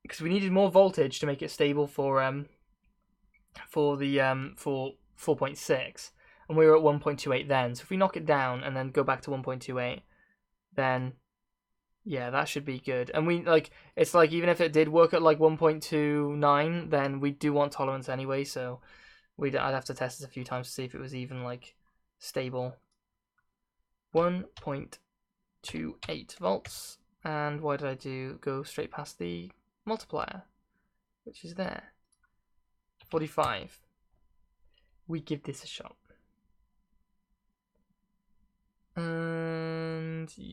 Because we needed more voltage to make it stable for 4.6, and we were at 1.28 then. So if we knock it down and then go back to 1.28, then yeah, that should be good. And we it's like even if it did work at like 1.29, then we do want tolerance anyway. So I'd have to test this a few times to see if it was even like stable. 1.28 volts, and why did I go straight past the multiplier, which is there? 45. We give this a shot. And yes,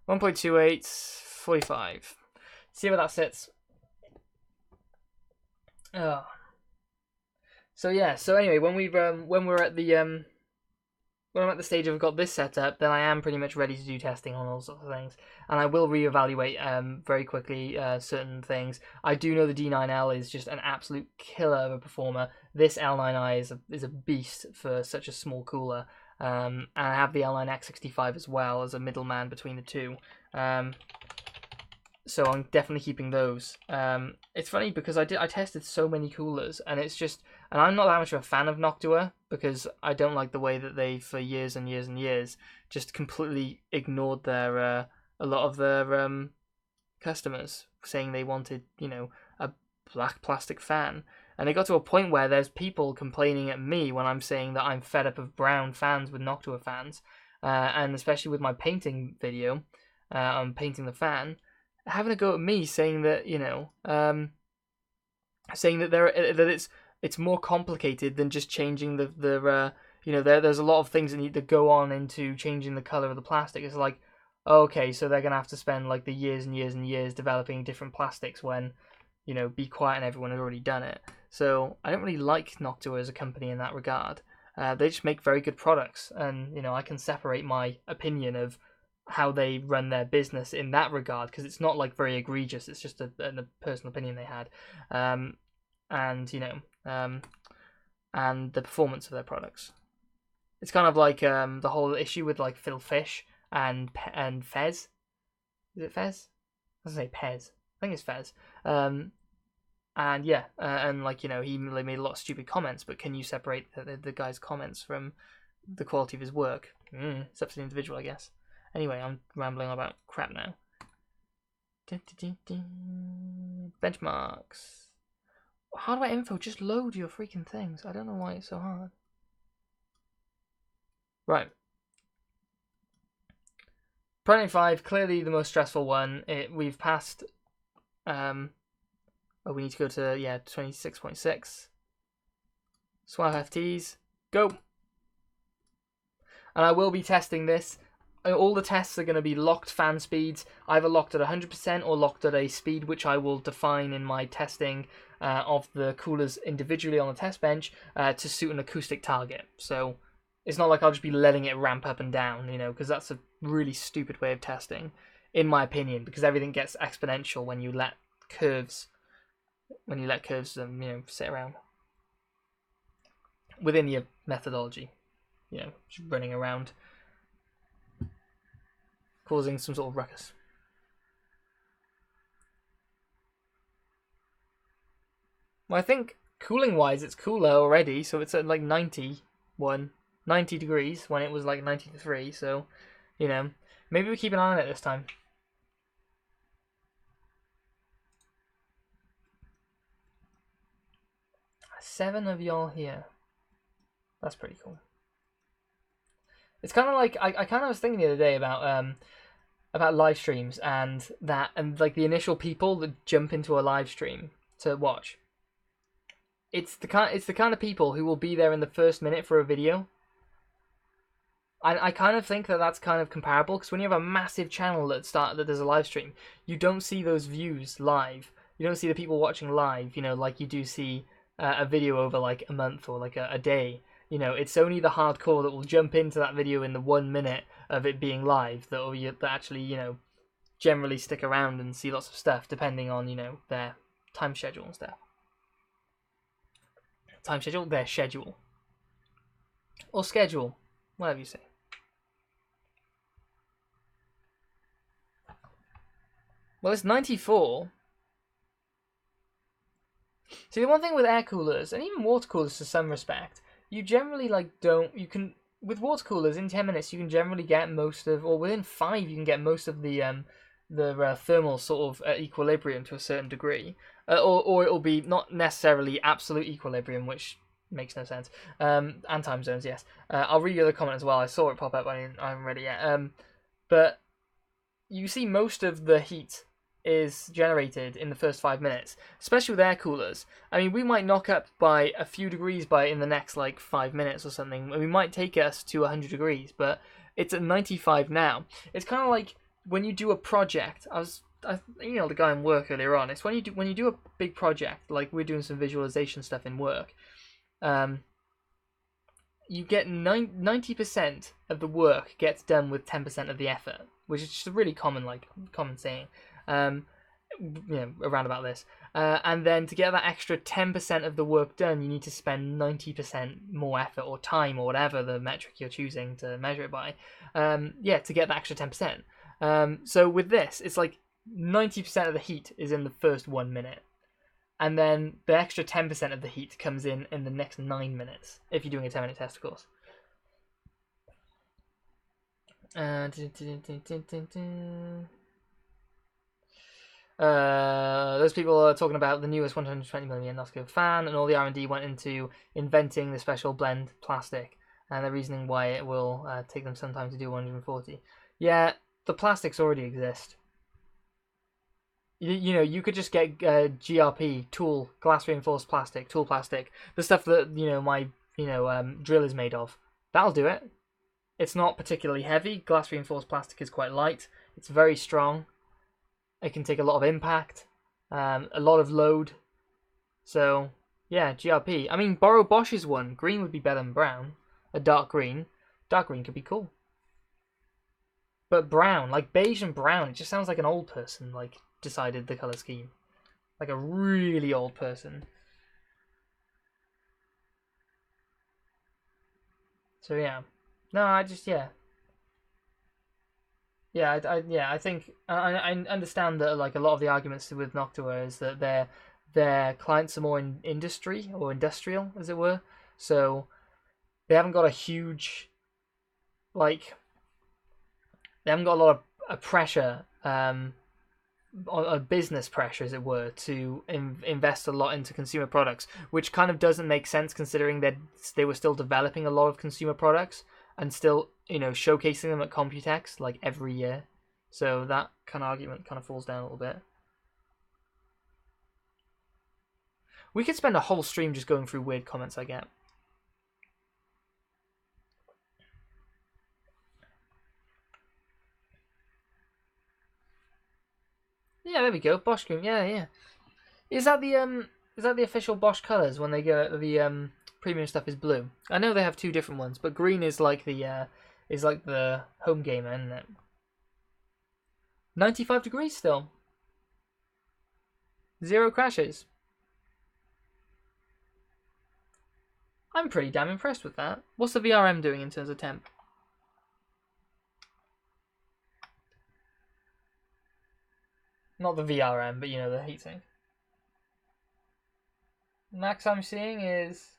1.28, 45. See where that sits. Oh. So yeah. So anyway, when we're at the when I'm at the stage of I've got this set up, then I am pretty much ready to do testing on all sorts of things, and I will reevaluate very quickly certain things. I do know the D9L is just an absolute killer of a performer. This L9i is a beast for such a small cooler, and I have the L9X65 as well as a middleman between the two. So I'm definitely keeping those. It's funny because I tested so many coolers, and it's just, and I'm not that much of a fan of Noctua because I don't like the way that they, for years and years and years, just completely ignored their a lot of their customers, saying they wanted, a black plastic fan. And it got to a point where there's people complaining at me when I'm saying that I'm fed up of brown fans with Noctua fans, and especially with my painting video, I'm painting the fan, having a go at me, saying that saying that it's more complicated than just changing there's a lot of things that need to go on into changing the color of the plastic. It's like, okay, so they're gonna have to spend like the years and years and years developing different plastics when, Be Quiet and everyone had already done it. So I don't really like Noctua as a company in that regard. They just make very good products, and I can separate my opinion of how they run their business in that regard, because it's not like very egregious. It's just a personal opinion they had, and and the performance of their products. It's kind of like the whole issue with like Phil Fish and Fez. Is it Fez? I was gonna say Pez. I think it's Fez. And yeah, and he made a lot of stupid comments, but can you separate the guy's comments from the quality of his work? It's up to the individual, I guess. Anyway, I'm rambling about crap now. Benchmarks. How do I info? Just load your freaking things. I don't know why it's so hard. Right. Prime 5, clearly the most stressful one. We've passed. We need to go to 26.6. Swap FTs. Go. And I will be testing this. All the tests are going to be locked fan speeds, either locked at 100% or locked at a speed which I will define in my testing of the coolers individually on the test bench to suit an acoustic target. So it's not like I'll just be letting it ramp up and down, because that's a really stupid way of testing, in my opinion, because everything gets exponential when you let curves sit around within your methodology, just running around causing some sort of ruckus. Well, I think cooling wise it's cooler already, so it's at like 90 degrees when it was like 93, so maybe we keep an eye on it this time. Seven of y'all here. That's pretty cool. It's kind of like I kind of was thinking the other day about about live streams and like the initial people that jump into a live stream to watch. It's the kind of people who will be there in the first minute for a video. I kind of think that that's kind of comparable, because when you have a massive channel that does a live stream, you don't see those views live. You don't see the people watching live, like you do see a video over like a month or like a day. It's only the hardcore that will jump into that video in the 1 minute of it being live that actually, generally stick around and see lots of stuff, depending on, their time schedule and stuff. Time schedule? Their schedule. Or schedule. Whatever you say. Well, it's 94. See, the one thing with air coolers, and even water coolers to some respect, you generally with water coolers in 10 minutes you can generally get most of, or within 5 you can get most of the thermal sort of at equilibrium to a certain degree, or it'll be not necessarily absolute equilibrium, which makes no sense. And time zones, yes. I'll read you the comment as well. I saw it pop up, I haven't read it yet. But you see most of the heat is generated in the first 5 minutes, especially with air coolers. I mean, we might knock up by a few degrees in the next like 5 minutes or something. We might take us to 100 degrees, but it's at 95 now. It's kind of like when you do a project. I emailed a guy in work earlier on. It's when you do a big project, like we're doing some visualization stuff in work. You get 90% of the work gets done with 10% of the effort, which is just a really common saying. Around about this. And then to get that extra 10% of the work done, you need to spend 90% more effort or time or whatever the metric you're choosing to measure it by. To get that extra 10%. So with this, it's like 90% of the heat is in the first 1 minute. And then the extra 10% of the heat comes in the next 9 minutes, if you're doing a 10-minute test, of course. Those people are talking about the newest 120mm Nosco fan, and all the R&D went into inventing the special blend plastic, and the reasoning why it will take them some time to do 140. Yeah, the plastics already exist. You could just get GRP tool, glass reinforced plastic, tool plastic, the stuff that my drill is made of. That'll do it. It's not particularly heavy. Glass reinforced plastic is quite light. It's very strong. It can take a lot of impact, a lot of load. So yeah, GRP. I mean, borrow Bosch's one. Green would be better than brown. A dark green. Dark green could be cool. But brown, like beige and brown, it just sounds like an old person decided the color scheme, like a really old person. So yeah, no, I think I understand that a lot of the arguments with Noctua is that their clients are more in industry or industrial, as it were, so they haven't got a huge they haven't got a lot of pressure. A business pressure, as it were, to invest a lot into consumer products, which kind of doesn't make sense considering that they were still developing a lot of consumer products and still, showcasing them at Computex every year. So that kind of argument kind of falls down a little bit. We could spend a whole stream just going through weird comments I get. Yeah, there we go. Bosch Green. Yeah. Is that the official Bosch colors when they go the premium stuff is blue? I know they have two different ones, but green is like the home gamer, isn't it? 95 degrees still. 0 crashes. I'm pretty damn impressed with that. What's the VRM doing in terms of temp? Not the VRM, but the heatsink. Max I'm seeing is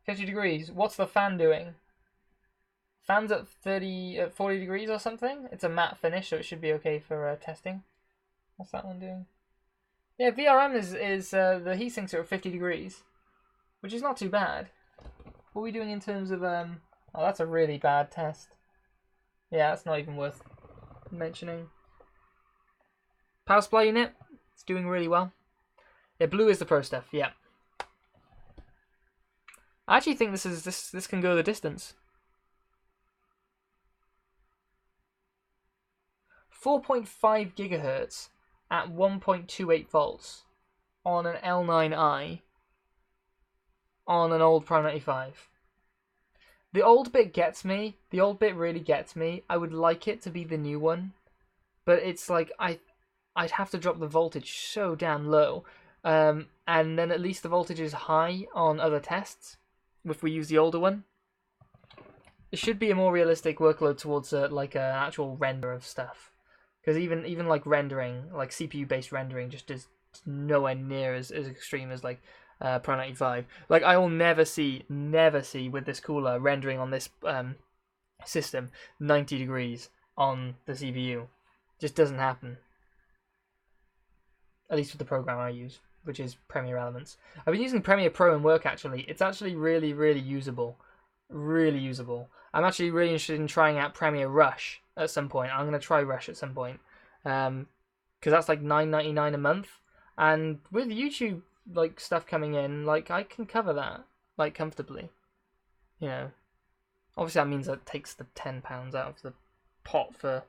50 degrees. What's the fan doing? Fan's at 40 degrees or something. It's a matte finish, so it should be okay for testing. What's that one doing? Yeah, VRM is the heatsinks are at 50 degrees, which is not too bad. What are we doing in terms of Oh, that's a really bad test. Yeah, that's not even worth mentioning. Power supply unit, it's doing really well. Yeah, blue is the pro stuff. Yeah. I actually think this can go the distance. 4.5 gigahertz at 1.28 volts on an L9i on an old Prime 95. The old bit gets me. The old bit really gets me. I would like it to be the new one, but it's like I'd have to drop the voltage so damn low, and then at least the voltage is high on other tests if we use the older one. It should be a more realistic workload towards like an actual render of stuff, because even like rendering, like CPU based rendering, just is nowhere near as extreme as like Pro 95. Like I will never see with this cooler rendering on this system 90 degrees on the CPU. Just doesn't happen. At least with the program I use, which is Premiere Elements. I've been using Premiere Pro in work actually. It's actually really, really usable. Really usable. I'm actually really interested in trying out Premiere Rush at some point. I'm going to try Rush at some point. Because that's like $9.99 a month. And with YouTube like stuff coming in, like I can cover that like comfortably. You know. Obviously that means that takes the £10 out of the pot for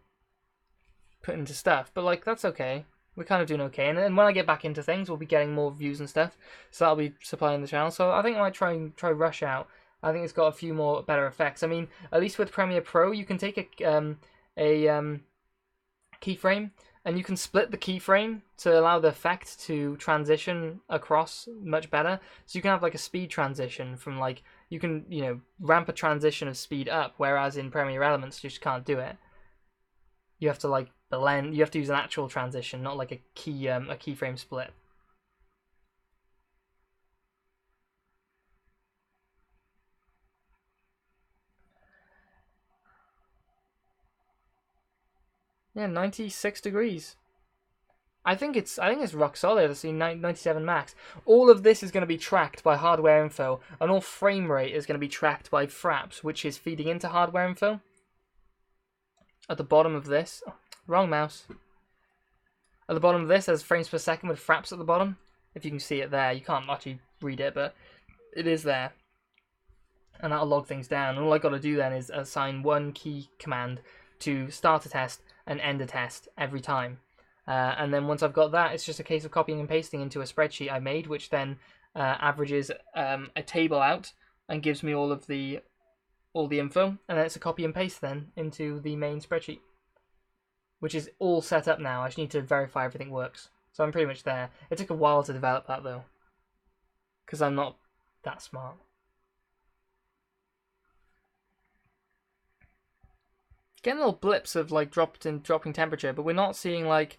putting into stuff. But like that's okay. We're kind of doing okay, and then when I get back into things, we'll be getting more views and stuff, so that'll be supplying the channel. So I think I might try Rush out. I think it's got a few more better effects. I mean, at least with Premiere Pro, you can take a keyframe and you can split the keyframe to allow the effect to transition across much better. So you can have like a speed transition from like you can ramp a transition of speed up, whereas in Premiere Elements you just can't do it. You have to like blend. You have to use an actual transition, not like a keyframe split. Yeah, 96 degrees. I think it's rock solid. I see 97 max. All of this is going to be tracked by hardware info, and all frame rate is going to be tracked by Fraps, which is feeding into hardware info. At the bottom of this, wrong mouse. At the bottom of this, there's frames per second with Fraps at the bottom. If you can see it there, you can't actually read it, but it is there. And that'll log things down. And all I got to do then is assign one key command to start a test and end a test every time. And then once I've got that, it's just a case of copying and pasting into a spreadsheet I made, which then averages a table out and gives me all the info. And then it's a copy and paste then into the main spreadsheet, which is all set up now. I just need to verify everything works. So I'm pretty much there. It took a while to develop that though, because I'm not that smart. Getting little blips of like dropping temperature, but we're not seeing like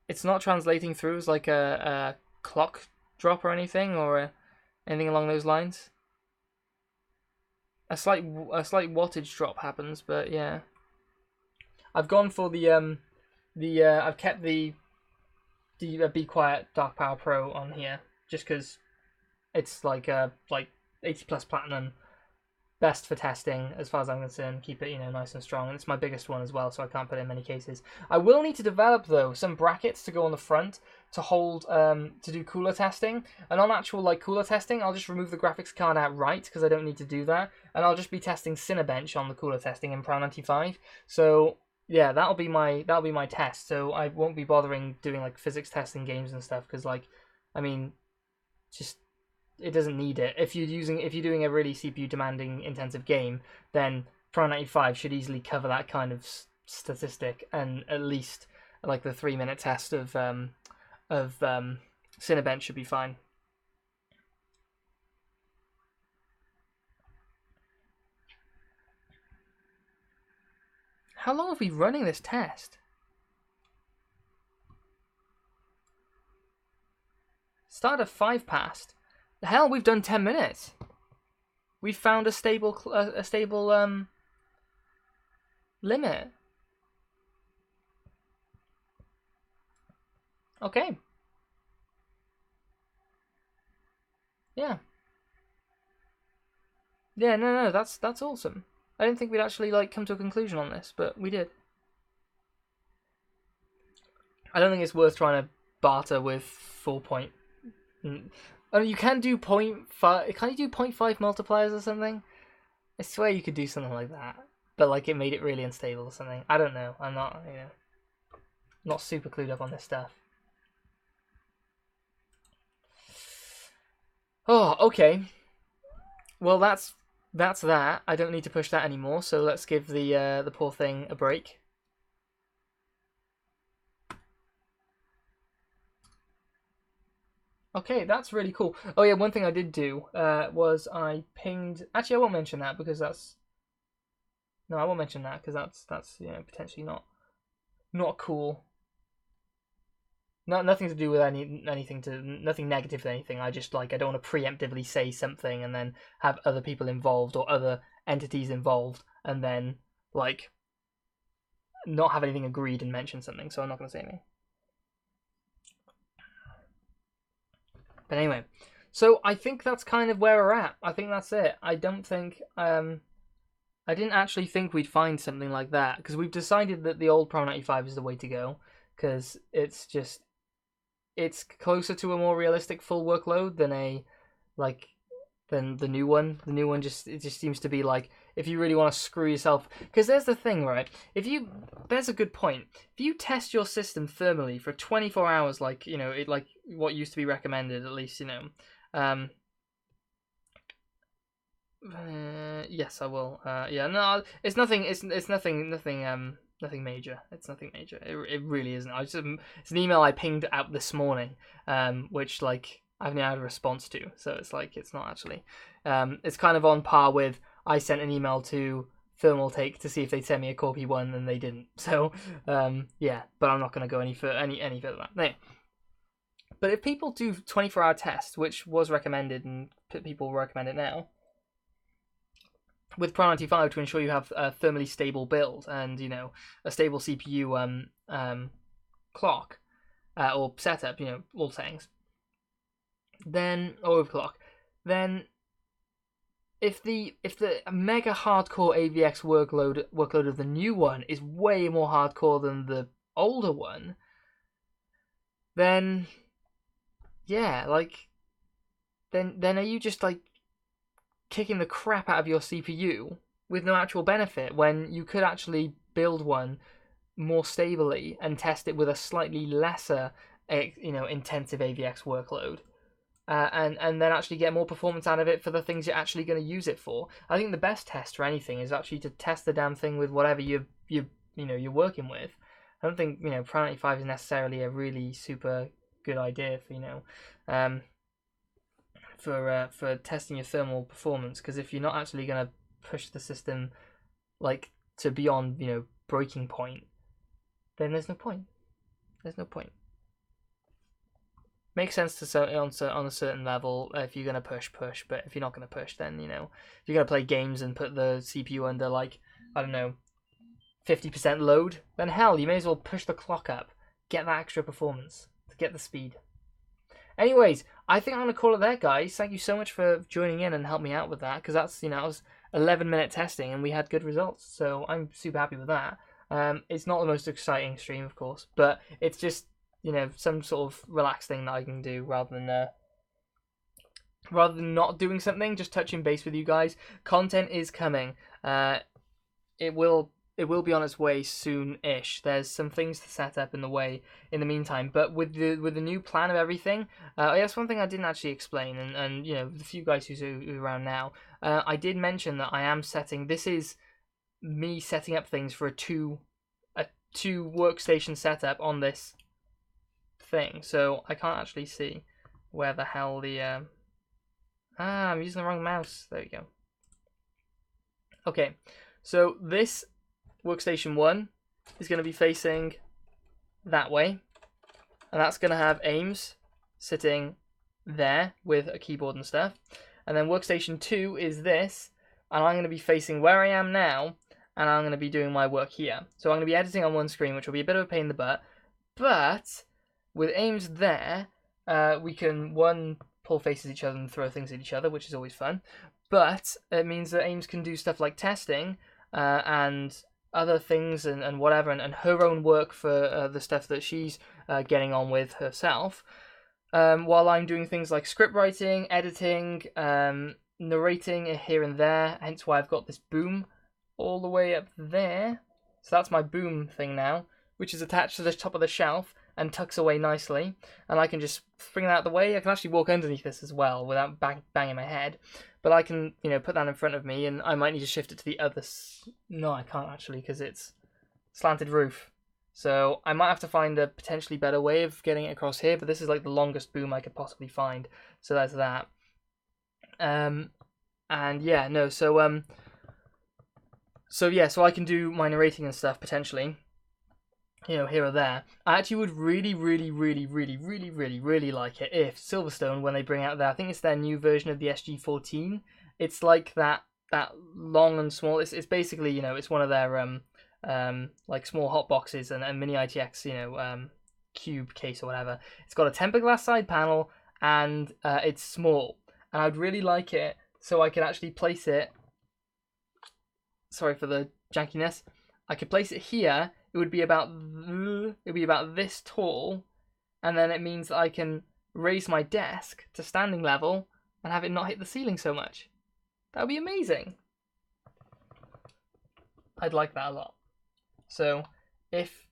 it's not translating through as like a clock drop or anything or anything along those lines. A slight wattage drop happens, but yeah. I've gone for I've kept the Be Quiet Dark Power Pro on here just because it's like 80 plus platinum. Best for testing as far as I'm concerned. Keep it nice and strong, and it's my biggest one as well, so I can't put it in many cases. I will need to develop though some brackets to go on the front to hold to do cooler testing, and on actual like cooler testing I'll just remove the graphics card outright because I don't need to do that, and I'll just be testing Cinebench on the cooler testing in Pro 95. So yeah, that'll be my test. So I won't be bothering doing like physics testing games and stuff because like I mean just it doesn't need it. If you're doing a really CPU demanding intensive game, then Pro 95 should easily cover that kind of statistic, and at least like the 3-minute test of Cinebench should be fine. How long have we running this test? Start at 5 past. The hell, we've done 10 minutes. We've found a stable limit. Okay. Yeah. Yeah, no, that's awesome. I didn't think we'd actually like come to a conclusion on this, but we did. I don't think it's worth trying to barter with 4 point. Oh, you can do 0.5. Can't you do 0.5 multipliers or something? I swear you could do something like that, but like it made it really unstable or something. I don't know. I'm not, not super clued up on this stuff. Oh, okay. Well, that's that. I don't need to push that anymore. So let's give the poor thing a break. Okay, that's really cool. Oh yeah, one thing I did do was I pinged. Actually, I won't mention that because that's. No, I won't mention that because that's potentially not cool. Nothing to do with nothing negative to anything. I just I don't want to preemptively say something and then have other people involved or other entities involved and then not have anything agreed and mention something. So I'm not going to say anything. But anyway, so I think that's kind of where we're at. I think that's it. I don't think I didn't actually think we'd find something like that because we've decided that the old Pro 95 is the way to go because it's closer to a more realistic full workload than than the new one. The new one just seems to be if you really want to screw yourself. Because there's the thing, right? There's a good point. If you test your system thermally for 24 hours, what used to be recommended, at least, yes, I will. Yeah, no, it's nothing. It's nothing. Nothing major. It's nothing major. It really isn't. It's an email I pinged out this morning, which I haven't had a response to. So it's not actually. It's kind of on par with I sent an email to Thermaltake to see if they'd send me a Core P1 and they didn't. So yeah, but I'm not going to go any further than that. Anyway. But if people do 24-hour tests, which was recommended and people recommend it now, with Pro 95 to ensure you have a thermally stable build and a stable CPU clock or setup, all settings, then or overclock, then if the mega hardcore AVX workload of the new one is way more hardcore than the older one, then yeah, then are you just kicking the crap out of your CPU with no actual benefit when you could actually build one more stably and test it with a slightly lesser intensive AVX workload and then actually get more performance out of it for the things you're actually going to use it for. I think the best test for anything is actually to test the damn thing with whatever you're working with. I don't think Pro 95 is necessarily a really super good idea for testing your thermal performance, because if you're not actually going to push the system to beyond breaking point, then there's no point. Makes sense on a certain level if you're going to push, but if you're not going to push, then if you're going to play games and put the CPU under I don't know 50% load, then hell, you may as well push the clock up, get that extra performance to get the speed. Anyways, I think I'm going to call it there, guys. Thank you so much for joining in and helping me out with that, because that's, that was 11-minute testing and we had good results, so I'm super happy with that. It's not the most exciting stream, of course, but it's just, some sort of relaxed thing that I can do rather than not doing something, just touching base with you guys. Content is coming. It will be on its way soon-ish. There's some things to set up in the meantime, but with the new plan of everything, that's one thing I didn't actually explain, and the few guys who's around now, I did mention that I am this is me setting up things for a two workstation setup on this thing, so I can't actually see where the hell the I'm using the wrong mouse. There you go. Okay, so this workstation 1 is going to be facing that way, and that's going to have Ames sitting there with a keyboard and stuff, and then workstation 2 is this, and I'm going to be facing where I am now, and I'm going to be doing my work here. So I'm going to be editing on one screen, which will be a bit of a pain in the butt, but with Ames there, we can pull faces at each other and throw things at each other, which is always fun, but it means that Ames can do stuff like testing and other things and whatever, and her own work for the stuff that she's getting on with herself, while I'm doing things like script writing, editing, narrating here and there. Hence why I've got this boom all the way up there. So that's my boom thing now, which is attached to the top of the shelf and tucks away nicely. And I can just bring that out of the way. I can actually walk underneath this as well without banging my head. But I can, put that in front of me, and I might need to shift it to the other. No, I can't actually, because it's slanted roof. So I might have to find a potentially better way of getting it across here. But this is like the longest boom I could possibly find. So that's that. And yeah, no. So I can do my narrating and stuff potentially. Here or there. I actually would really, really, really, really, really, really, really like it if Silverstone, when they bring out I think it's their new version of the SG14. It's like that long and small. It's basically, it's one of their like small hot boxes and mini ITX, cube case or whatever. It's got a tempered glass side panel and it's small. And I'd really like it so I could actually place it. Sorry for the jankiness. I could place it here. It would be about this tall, and then it means that I can raise my desk to standing level and have it not hit the ceiling so much. That would be amazing. I'd like that a lot. So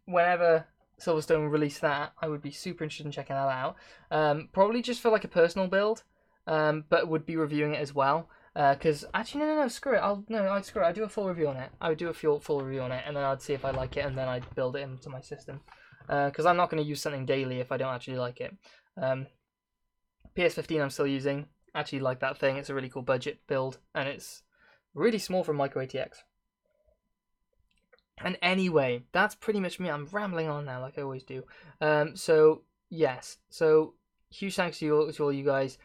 whenever Silverstone release that, I would be super interested in checking that out. Probably just for like a personal build, but would be reviewing it as well. Because actually, no, screw it. I'd screw it. I'd do a full review on it. I would do a full review on it, and then I'd see if I like it, and then I'd build it into my system. Because I'm not going to use something daily if I don't actually like it. PS15 I'm still using. Actually like that thing. It's a really cool budget build, and it's really small for micro ATX. And anyway, that's pretty much me. I'm rambling on now, like I always do. So yes. So huge thanks to all you guys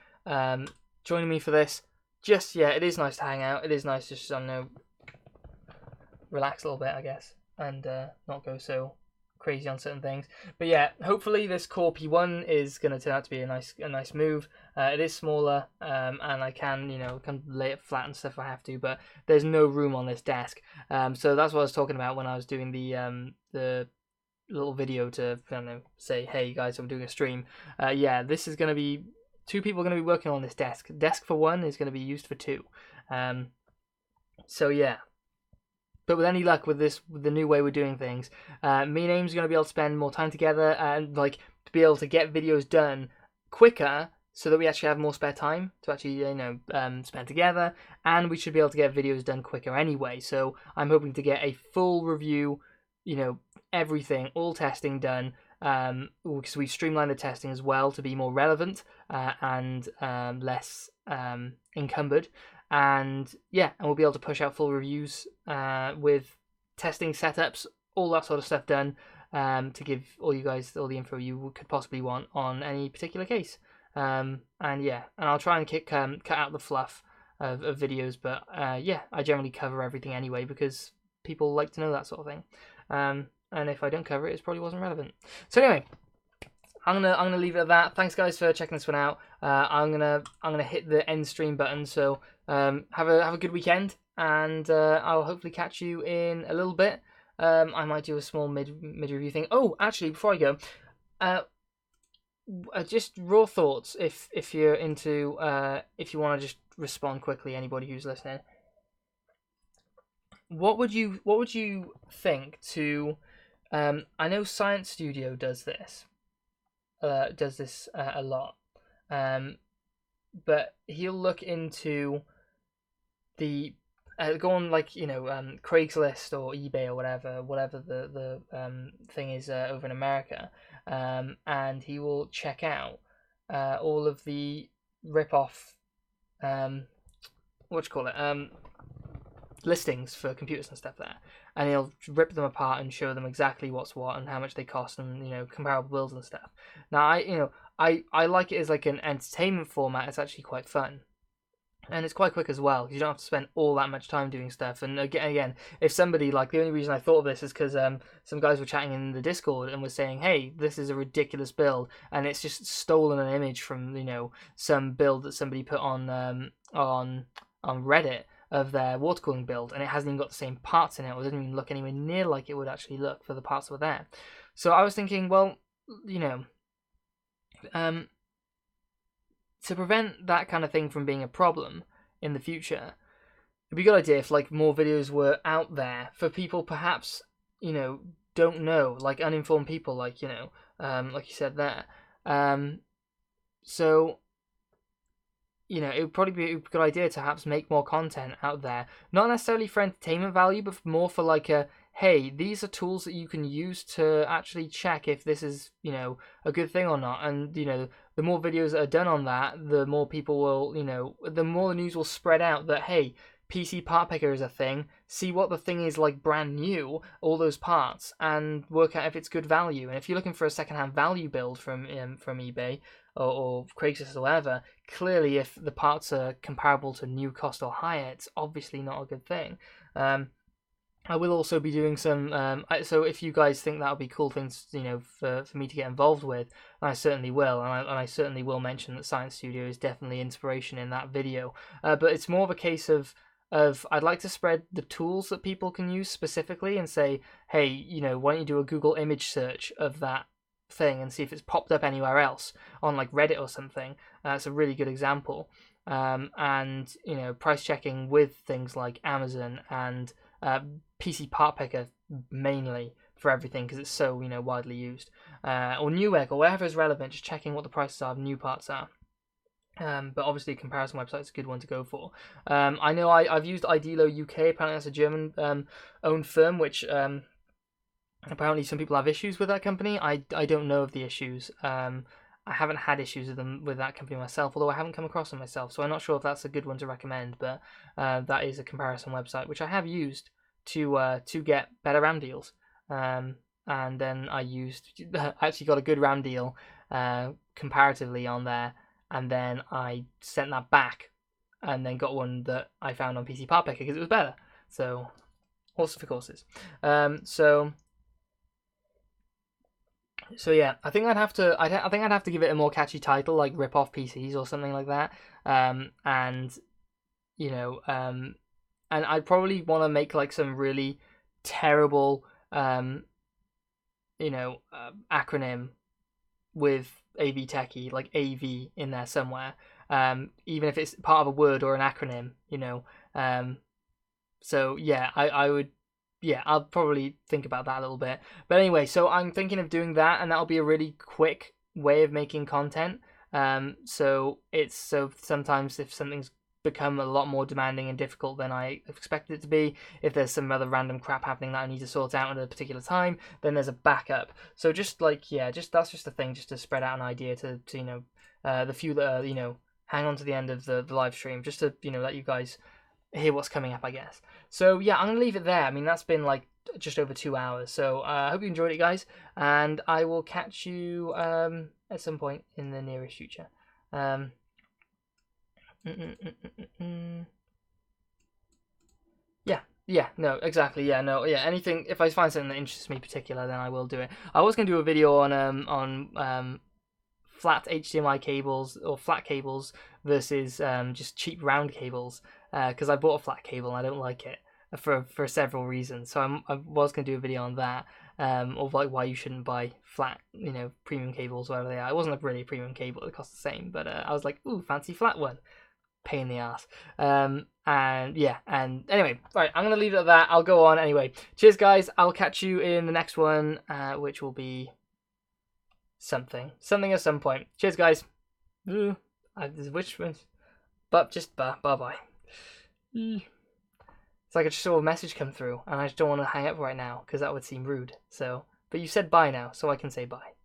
joining me for this. It is nice to hang out. It is nice to just, relax a little bit, I guess, and not go so crazy on certain things. But yeah, hopefully this Core P1 is going to turn out to be a nice move. It is smaller, and I can, lay it flat and stuff if I have to, but there's no room on this desk. So that's what I was talking about when I was doing the little video to, say, hey, guys, I'm doing a stream. Yeah, this is going to be... 2 people are going to be working on this desk. Desk for 1 is going to be used for 2. So yeah. But with any luck with the new way we're doing things, me and Aim's going to be able to spend more time together and to be able to get videos done quicker, so that we actually have more spare time to actually spend together, and we should be able to get videos done quicker anyway. So I'm hoping to get a full review, everything, all testing done. Because we've streamlined the testing as well to be more relevant and less encumbered, and we'll be able to push out full reviews with testing setups, all that sort of stuff done, to give all you guys all the info you could possibly want on any particular case. And I'll try and cut out the fluff of videos, but I generally cover everything anyway because people like to know that sort of thing. And if I don't cover it, it probably wasn't relevant. So anyway, I'm gonna leave it at that. Thanks guys for checking this one out. I'm gonna hit the end stream button. So have a good weekend, and I'll hopefully catch you in a little bit. I might do a small mid review thing. Oh, actually, before I go, just raw thoughts. If you're into if you want to just respond quickly, anybody who's listening. What would you think to? I know Science Studio does this a lot, but he'll look into the go on Craigslist or eBay or whatever the thing is over in America, and he will check out all of the rip-off listings for computers and stuff there, and he'll rip them apart and show them exactly what's what and how much they cost and comparable builds and stuff. Now I like it as like an entertainment format. It's actually quite fun, and it's quite quick as well. You don't have to spend all that much time doing stuff. And again, if somebody the only reason I thought of this is because some guys were chatting in the Discord and was saying, hey, this is a ridiculous build, and it's just stolen an image from some build that somebody put on Reddit of their water cooling build, and it hasn't even got the same parts in it, or doesn't even look anywhere near like it would actually look for the parts that were there. So I was thinking, well, you know, to prevent that kind of thing from being a problem in the future, it'd be a good idea if like more videos were out there for people perhaps, you know, don't know, like uninformed people, like, you know, like you said there. So, you know, it would probably be a good idea to perhaps make more content out there, not necessarily for entertainment value, but more for like a, hey, these are tools that you can use to actually check if this is, you know, a good thing or not. And, you know, the more videos that are done on that, the more people will, you know, the more the news will spread out that, hey, PC part picker is a thing. See what the thing is like brand new, all those parts, and work out if it's good value. And if you're looking for a secondhand value build from eBay or Craigslist or whatever, clearly if the parts are comparable to new cost or higher, it's obviously not a good thing. I will also be doing some. So if you guys think that would be cool things, you know, for me to get involved with, I certainly will, and I certainly will mention that Science Studio is definitely inspiration in that video. But it's more of a case of I'd like to spread the tools that people can use specifically and say, hey, you know, why don't you do a Google image search of that thing and see if it's popped up anywhere else on like Reddit or something. It's a really good example. And, you know, price checking with things like Amazon and PC Part Picker mainly for everything because it's so, you know, widely used. Or Newegg or wherever is relevant, just checking what the prices of new parts are. But obviously a comparison website is a good one to go for. I know I've used Idelo UK, apparently that's a German owned firm, which apparently some people have issues with that company. I don't know of the issues. I haven't had issues with that company myself, although I haven't come across them myself, so I'm not sure if that's a good one to recommend, but that is a comparison website, which I have used to get better RAM deals. And then I actually got a good RAM deal comparatively on there, and then I sent that back, and then got one that I found on PC Part Picker because it was better. So, horses for courses. So yeah, I think I'd have to give it a more catchy title, like "Rip Off PCs" or something like that. And you know, and I'd probably want to make like some really terrible, acronym with AV Techie, like AV in there somewhere. Even if it's part of a word or an acronym, you know. So yeah, I would. Yeah, I'll probably think about that a little bit. But anyway, so I'm thinking of doing that, and that'll be a really quick way of making content. So sometimes if something's become a lot more demanding and difficult than I expected it to be, if there's some other random crap happening that I need to sort out at a particular time, then there's a backup. So just like, yeah, that's just a thing, just to spread out an idea to you know, the few that are, you know, hang on to the end of the live stream, just to, you know, let you guys hear what's coming up, I guess. So yeah, I'm gonna leave it there. I mean, that's been like just over 2 hours. So I hope you enjoyed it, guys, and I will catch you at some point in the nearest future. Yeah, no, exactly. Yeah, no, yeah. Anything, if I find something that interests me particular, then I will do it. I was gonna do a video on flat HDMI cables or flat cables versus just cheap round cables, because I bought a flat cable and I don't like it for several reasons. So I was going to do a video on that, of like why you shouldn't buy flat, you know, premium cables, whatever they are. It wasn't a really premium cable; it cost the same, but I was like, ooh, fancy flat one. Pain in the ass. And yeah, and anyway, right, I'm gonna leave it at that. I'll go on anyway. Cheers, guys. I'll catch you in the next one, which will be something at some point. Cheers, guys. Which one? But just bye bye. It's like I just saw a message come through, and I just don't want to hang up right now because that would seem rude. So, but you said bye now, so I can say bye.